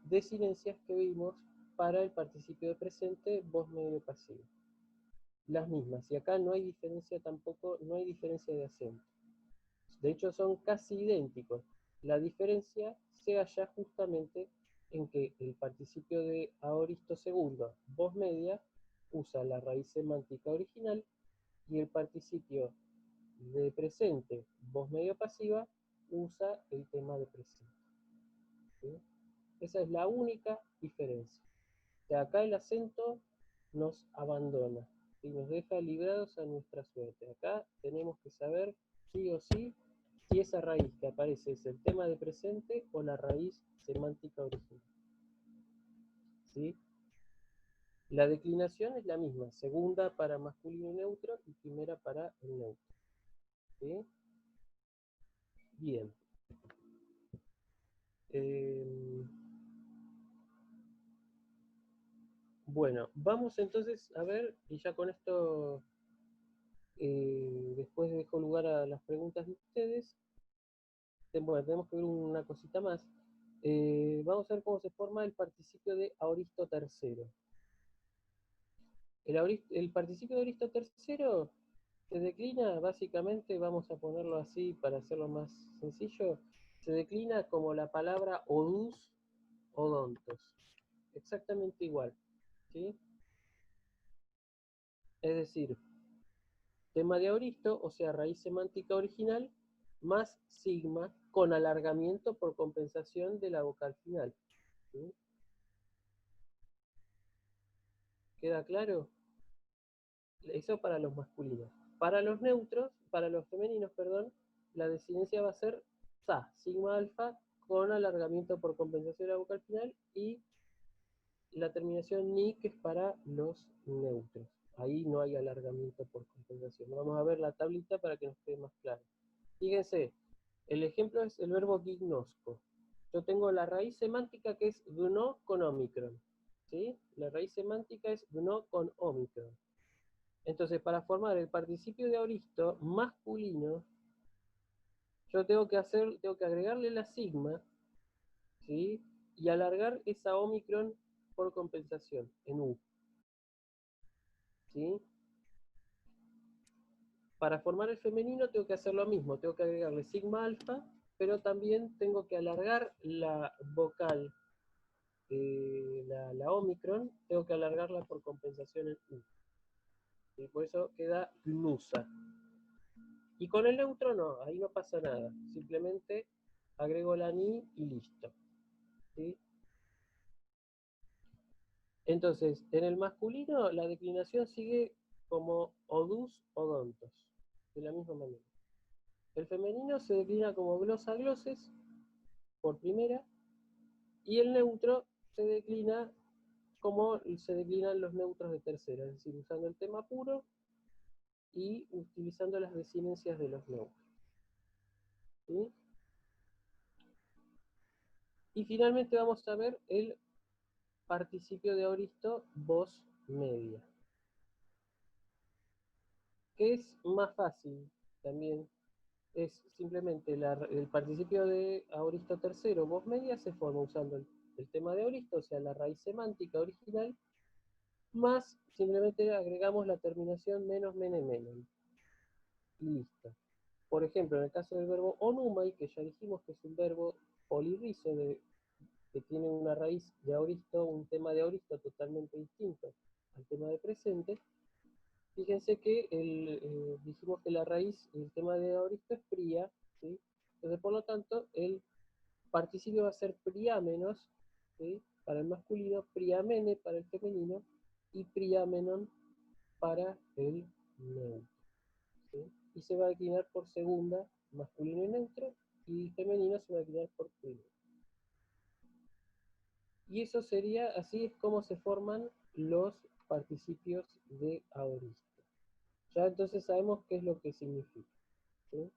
Speaker 2: desinencias que vimos para el participio de presente, voz medio pasivo. Las mismas, y acá no hay diferencia tampoco, no hay diferencia de acento. De hecho son casi idénticos. La diferencia se halla justamente en que el participio de aoristo segundo, voz media, usa la raíz semántica original y el participio de presente, voz medio pasiva, usa el tema de presente. ¿Sí? Esa es la única diferencia. De acá el acento nos abandona y nos deja librados a nuestra suerte. Acá tenemos que saber sí o sí si esa raíz que aparece es el tema de presente o la raíz semántica original. ¿Sí? La declinación es la misma, segunda para masculino y neutro y primera para el neutro. ¿Sí? Bien. Bueno, vamos entonces a ver, y ya con esto después dejo lugar a las preguntas de ustedes. Bueno, tenemos que ver una cosita más. Vamos a ver cómo se forma el participio de aoristo tercero. El participio de aoristo tercero se declina básicamente, vamos a ponerlo así para hacerlo más sencillo, se declina como la palabra odus, odontos. Exactamente igual. ¿Sí? Es decir, tema de aoristo, o sea, raíz semántica original, más sigma con alargamiento por compensación de la vocal final. ¿Sí? ¿Queda claro? Eso para los masculinos. Para los neutros, para los femeninos, perdón, la desinencia va a ser sa, sigma alfa, con alargamiento por compensación de la vocal final, y la terminación ni, que es para los neutros. Ahí no hay alargamiento por compensación. Vamos a ver la tablita para que nos quede más claro. Fíjense, el ejemplo es el verbo gignosco. Yo tengo la raíz semántica que es gno con omicron. ¿Sí? La raíz semántica es gno con omicron. Entonces, para formar el participio de aoristo masculino, yo tengo que agregarle la sigma, ¿sí? Y alargar esa omicron por compensación en U. ¿Sí? Para formar el femenino tengo que hacer lo mismo, tengo que agregarle sigma alfa, pero también tengo que alargar la vocal, la omicron, tengo que alargarla por compensación en U. Y por eso queda gnusa. Y con el neutro no, ahí no pasa nada. Simplemente agrego la ni y listo. ¿Sí? Entonces, en el masculino la declinación sigue como odus, odontos, de la misma manera. El femenino se declina como glosa, gloses, por primera, y el neutro se declina como se declinan los neutros de tercera, es decir, usando el tema puro y utilizando las desinencias de los neutros. ¿Sí? Y finalmente vamos a ver el participio de aoristo, voz media, que es más fácil también es simplemente el participio de aoristo tercero, voz media, se forma usando el tema de aoristo, o sea, la raíz semántica original, más simplemente agregamos la terminación menos mene menem. Y listo. Por ejemplo, en el caso del verbo onumai, que ya dijimos que es un verbo polirrizo, que tiene una raíz de aoristo, un tema de aoristo totalmente distinto al tema de presente, fíjense que dijimos que la raíz, el tema de aoristo es pria, ¿sí? Entonces, por lo tanto, el participio va a ser priámenos, ¿sí? Para el masculino, priamene para el femenino, y priamenon para el neutro, ¿sí? Y se va a declinar por segunda, masculino y neutro, y femenino se va a declinar por primero. Y eso sería, así es como se forman los participios de aoristo. Ya entonces sabemos qué es lo que significa, ¿sí?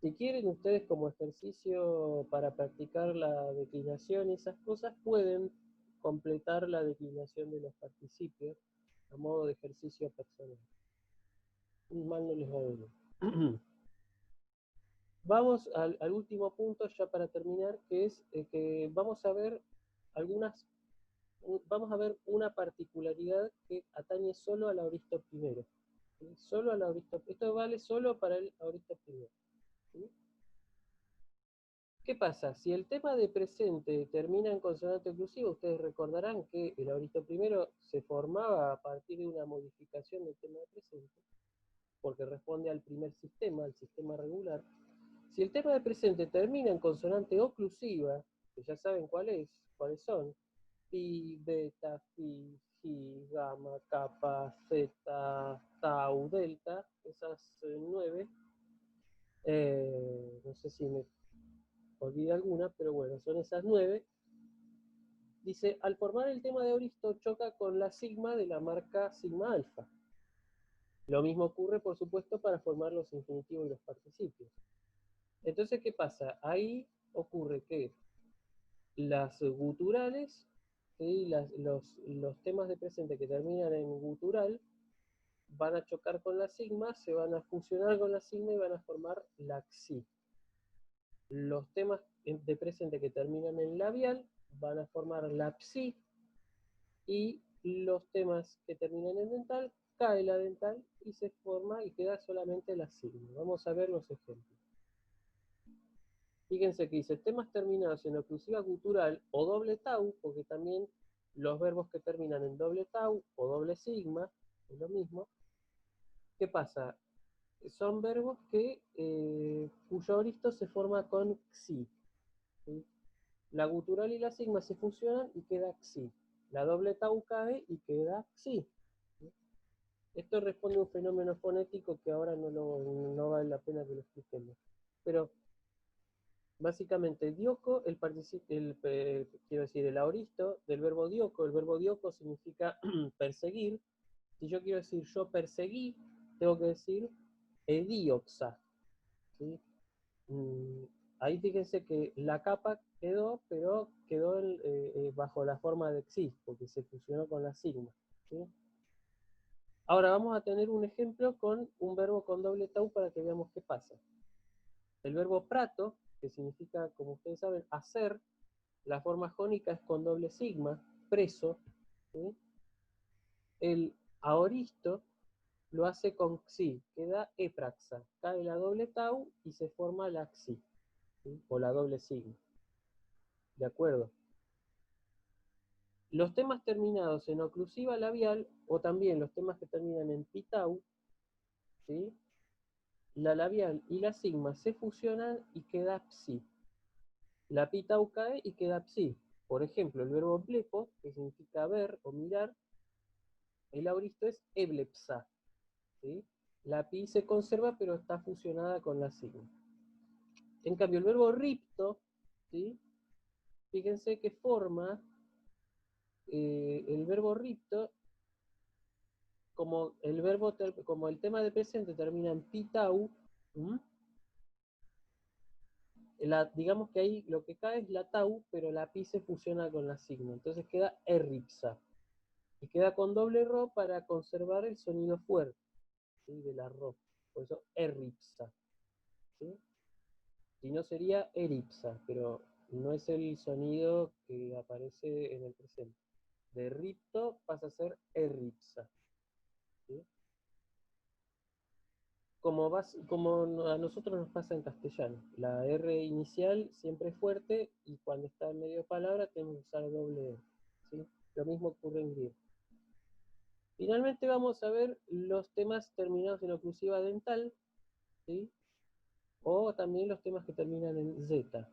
Speaker 2: Si quieren ustedes como ejercicio para practicar la declinación y esas cosas, pueden completar la declinación de los participios a modo de ejercicio personal. Mal no les va a venir. Vamos al último punto ya para terminar, que es que vamos a ver una particularidad que atañe solo al aoristo primero. ¿Sí? Solo al aoristo. Esto vale solo para el aoristo primero. ¿Sí? ¿Qué pasa? Si el tema de presente termina en consonante oclusiva, ustedes recordarán que el aoristo primero se formaba a partir de una modificación del tema de presente, porque responde al primer sistema, al sistema regular. Si el tema de presente termina en consonante oclusiva, que ya saben cuáles son, pi, beta, phi, gi, gamma, kappa, zeta, tau, delta, esas 9, no sé si me olvidé alguna, pero bueno, son esas 9. Dice, al formar el tema de aoristo choca con la sigma de la marca sigma alfa. Lo mismo ocurre, por supuesto, para formar los infinitivos y los participios. Entonces, ¿qué pasa? Ahí ocurre que las guturales, ¿sí? los temas de presente que terminan en gutural van a chocar con la sigma, se van a fusionar con la sigma y van a formar la xi. Los temas de presente que terminan en labial van a formar la psi, y los temas que terminan en dental, cae la dental y se forma y queda solamente la sigma. Vamos a ver los ejemplos. Fíjense que dice temas terminados en oclusiva gutural o doble tau, porque también los verbos que terminan en doble tau o doble sigma, es lo mismo. ¿Qué pasa? Son verbos cuyo aoristo se forma con xi, ¿sí? La gutural y la sigma se fusionan y queda xi. La doble tau cae y queda xi. Esto responde a un fenómeno fonético que ahora no vale la pena que lo expliquemos. Pero básicamente dioco, quiero decir, el aoristo del verbo dioco. El verbo dioco significa perseguir. Si yo quiero decir yo perseguí, tengo que decir edioxa, ¿sí? Ahí fíjense que la capa quedó, pero quedó bajo la forma de xi, porque se fusionó con la sigma, ¿sí? Ahora vamos a tener un ejemplo con un verbo con doble tau para que veamos qué pasa. El verbo prato, que significa, como ustedes saben, hacer, la forma jónica es con doble sigma, preso, ¿sí? El aoristo lo hace con xi, queda epraxa, cae la doble tau y se forma la xi, ¿sí? O la doble sigma. ¿De acuerdo? Los temas terminados en oclusiva labial, o también los temas que terminan en pitau, ¿sí? La labial y la sigma se fusionan y queda psi. La pitau cae y queda psi. Por ejemplo, el verbo blepo, que significa ver o mirar, el aoristo es eblepsa, ¿sí? La pi se conserva, pero está fusionada con la sigma. En cambio, el verbo ripto, ¿sí? Fíjense que forma el verbo ripto, como el tema de presente termina en pitau, digamos que ahí lo que cae es la tau, pero la pi se fusiona con la sigma, entonces queda erripsa. Y queda con doble ro para conservar el sonido fuerte, ¿sí? De la ro. Por eso erripsa. ¿sí? Si no sería eripsa, pero no es el sonido que aparece en el presente. De ripto pasa a ser eripsa, ¿sí? Como a nosotros nos pasa en castellano. La R inicial siempre es fuerte y cuando está en medio de palabra tenemos que usar doble R, ¿sí? Lo mismo ocurre en griego. Finalmente vamos a ver los temas terminados en oclusiva dental, ¿sí? O también los temas que terminan en Z,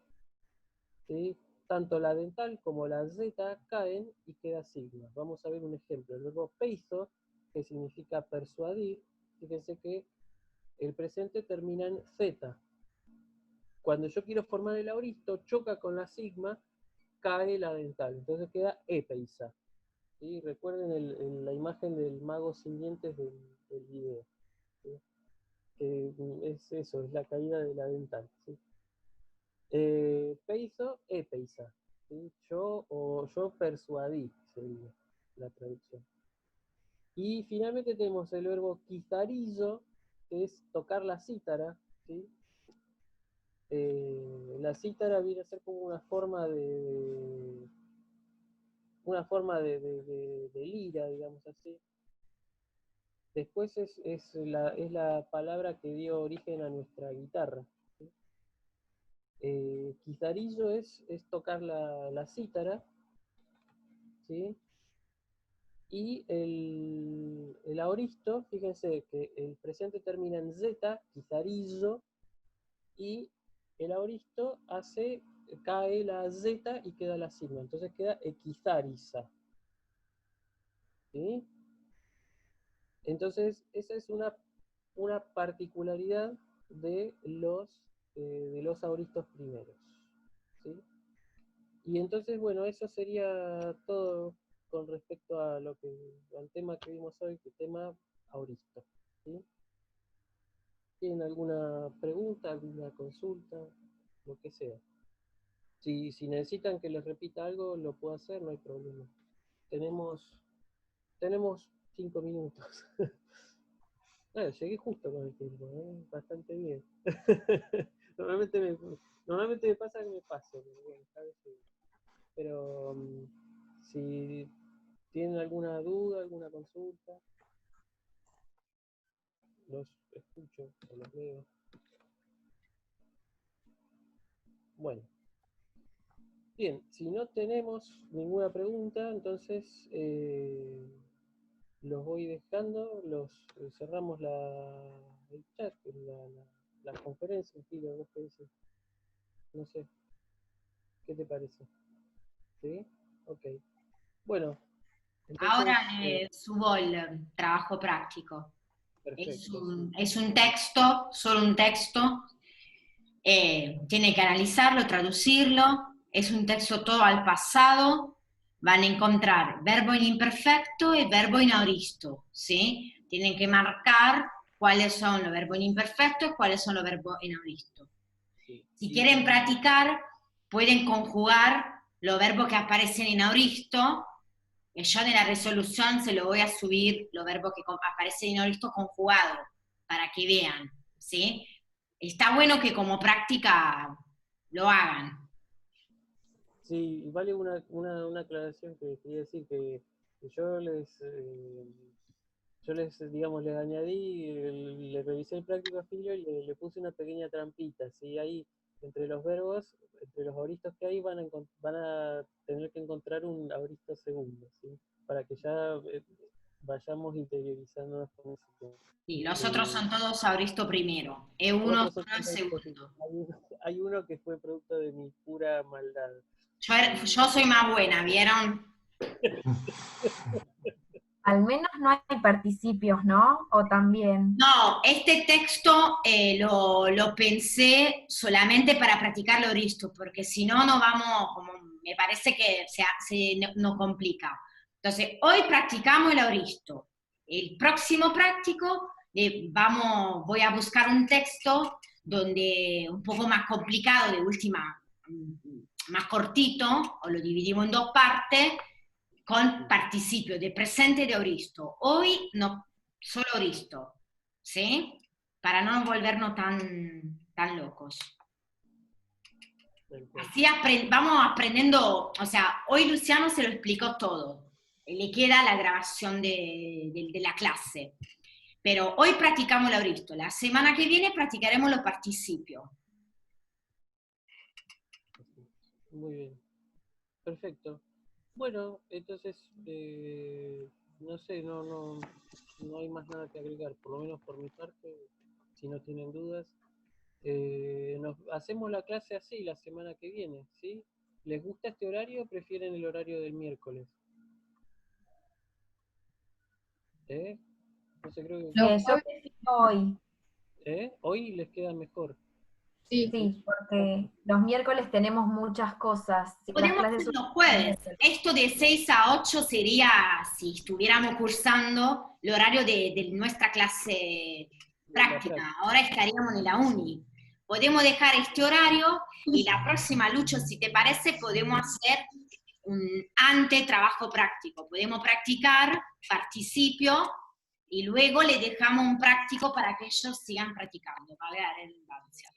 Speaker 2: ¿sí? Tanto la dental como la Z caen y queda sigma. Vamos a ver un ejemplo. El verbo peizo, que significa persuadir, fíjense que el presente termina en Z. Cuando yo quiero formar el auristo, choca con la sigma, cae la dental. Entonces queda epeiza. ¿Sí? Recuerden la imagen del mago sin dientes del video. ¿Sí? Es eso, es la caída de la dental. ¿Sí? Peizo, epeiza. ¿Sí? Yo persuadí, sería la traducción. Y finalmente tenemos el verbo quizarizo, que es tocar la cítara, ¿sí? La cítara viene a ser como una forma de lira, digamos así. Después es la palabra que dio origen a nuestra guitarra, ¿sí? Quizarillo es tocar la cítara, ¿sí? Y el aoristo, fíjense que el presente termina en Z, quizarillo, y el aoristo cae la Z y queda la sigma, entonces queda equizariza, ¿sí? Entonces, esa es una particularidad de los auristos primeros, ¿sí? Y entonces, bueno, eso sería todo con respecto al tema que vimos hoy, que tema auristo, ¿sí? ¿Tienen alguna pregunta, alguna consulta? Lo que sea. Si necesitan que les repita algo, lo puedo hacer, no hay problema. Tenemos 5 minutos. Bueno, llegué justo con el tiempo, bastante bien. Normalmente me pasa que me paso, pero bueno, esta vez sí. Pero si tienen alguna duda, alguna consulta, los escucho o los leo. Bueno. Bien, si no tenemos ninguna pregunta, entonces los voy dejando, cerramos el chat, la conferencia, Gilo, vos qué decís. No sé, ¿qué te parece? ¿Sí? Ok. Bueno, entonces...
Speaker 1: Ahora le subo el trabajo práctico.
Speaker 2: Perfecto.
Speaker 1: Es un texto, solo un texto. Tiene que analizarlo, traducirlo. Es un texto todo al pasado. Van a encontrar verbo en imperfecto y verbo en aoristo, ¿sí? Tienen que marcar cuáles son los verbos en imperfecto y cuáles son los verbos en aoristo.
Speaker 2: Sí.
Speaker 1: Si quieren practicar, pueden conjugar los verbos que aparecen en aoristo. Yo en la resolución se lo voy a subir los verbos que aparecen en aoristo conjugados, para que vean, ¿sí? Está bueno que como práctica lo hagan.
Speaker 2: Sí, vale una aclaración que quería decir, que yo digamos, les añadí, le revisé el práctico a Filio y le puse una pequeña trampita, ¿sí? Ahí, entre los verbos, entre los auristos que hay, van a tener que encontrar un auristo segundo, ¿sí? Para que ya vayamos interiorizándonos con ese tema.
Speaker 1: Sí, los otros son todos aoristo primero, uno solo el segundo.
Speaker 2: Hay uno que fue producto de mi pura maldad.
Speaker 1: Yo soy más buena, ¿vieron?
Speaker 4: Al menos no hay participios, ¿no? O también.
Speaker 1: No, este texto lo pensé solamente para practicar el aoristo, porque si no, no vamos, como me parece que nos complica. Entonces, hoy practicamos el aoristo. El próximo práctico, voy a buscar un texto donde un poco más complicado, de última, más cortito, o lo dividimos en dos partes, con participio de presente y de aoristo. Hoy no, solo aoristo, ¿sí? Para no volvernos tan tan locos.
Speaker 2: Perfecto.
Speaker 1: Así vamos aprendiendo, o sea, hoy Luciano se lo explicó todo, le queda la grabación de la clase, pero hoy practicamos el auristo, la semana que viene practicaremos los participios.
Speaker 2: Muy bien. Perfecto. Bueno, entonces, no sé, no hay más nada que agregar, por lo menos por mi parte, si no tienen dudas. Hacemos la clase así la semana que viene, ¿sí? ¿Les gusta este horario o prefieren el horario del miércoles? No sé, creo que...
Speaker 5: Los
Speaker 4: Yo
Speaker 5: jueves,
Speaker 4: prefiero hoy,
Speaker 2: Hoy les queda mejor.
Speaker 5: sí.
Speaker 4: sí, porque los miércoles tenemos muchas cosas. Las
Speaker 1: Podemos
Speaker 4: clases
Speaker 1: hacer
Speaker 4: son
Speaker 1: los jueves.
Speaker 4: miércoles.
Speaker 1: Esto de 6 a 8 sería, si estuviéramos cursando, el horario de nuestra clase práctica. Ahora estaríamos en la uni. Podemos dejar este horario y la próxima, Lucho, si te parece, podemos hacer un trabajo práctico. Podemos practicar participio y luego le dejamos un práctico para que ellos sigan practicando, para la redundancia.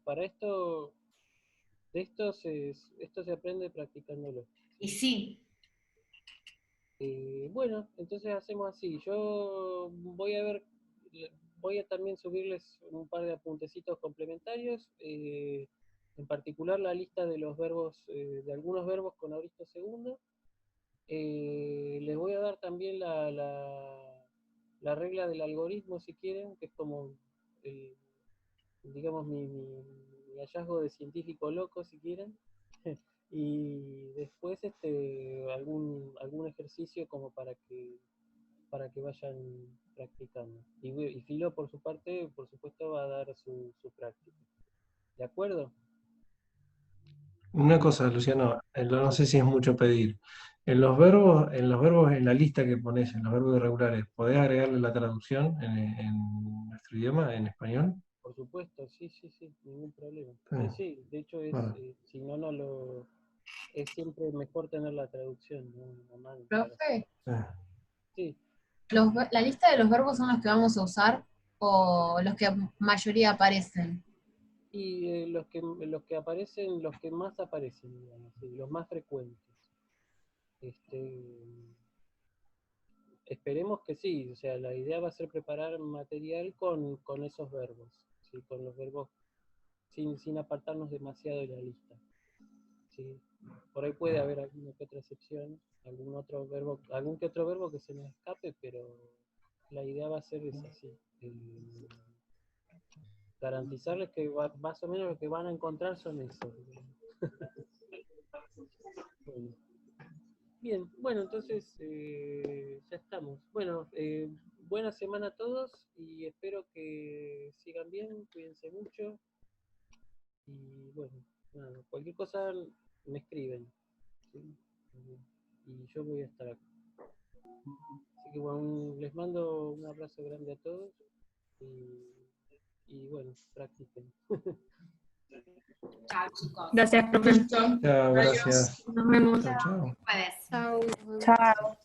Speaker 2: Para esto, esto se aprende practicándolo.
Speaker 1: Y sí,
Speaker 2: Bueno, entonces hacemos así. Yo voy a también subirles un par de apuntecitos complementarios, en particular la lista de los verbos, de algunos verbos con auristo segundo. Les voy a dar también la regla del algoritmo, si quieren, que es como, digamos, mi hallazgo de científico loco, si quieren. Y después algún ejercicio como para que vayan practicando. Y Filo, por su parte, por supuesto, va a dar su práctica. ¿De acuerdo?
Speaker 3: Una cosa, Luciano, no sé si es mucho pedir. En los verbos en la lista que pones, en los verbos irregulares, ¿podés agregarle la traducción en nuestro idioma, en español?
Speaker 2: Por supuesto, sí, ningún problema.
Speaker 3: Sí.
Speaker 2: Sí, de hecho
Speaker 3: Bueno.
Speaker 2: si no es siempre mejor tener la traducción, ¿no? A mano,
Speaker 5: Profe,
Speaker 2: Sí.
Speaker 5: ¿la lista de los verbos son los que vamos a usar o los que mayoría aparecen?
Speaker 2: Y los que aparecen, los que más aparecen, digamos, sí, los más frecuentes. Esperemos que sí, o sea, la idea va a ser preparar material con esos verbos, ¿sí? Con los verbos sin apartarnos demasiado de la lista. ¿Sí? Por ahí puede haber alguna que otra excepción, algún que otro verbo que se nos escape, pero la idea va a ser esa, sí. Garantizarles que más o menos lo que van a encontrar son esos. Bueno. Bien, bueno, entonces ya estamos. Bueno, buena semana a todos y espero que sigan bien, cuídense mucho. Y bueno, nada, cualquier cosa me escriben, ¿sí? Y yo voy a estar acá. Así que bueno, les mando un abrazo grande a todos y bueno, practiquen.
Speaker 1: chao chicos.
Speaker 6: Gracias, profe.
Speaker 3: Chao,
Speaker 6: Adiós.
Speaker 3: gracias.
Speaker 6: Nos vemos.
Speaker 3: Chao, chao.
Speaker 1: Jueves.
Speaker 5: Chao.
Speaker 4: Chao.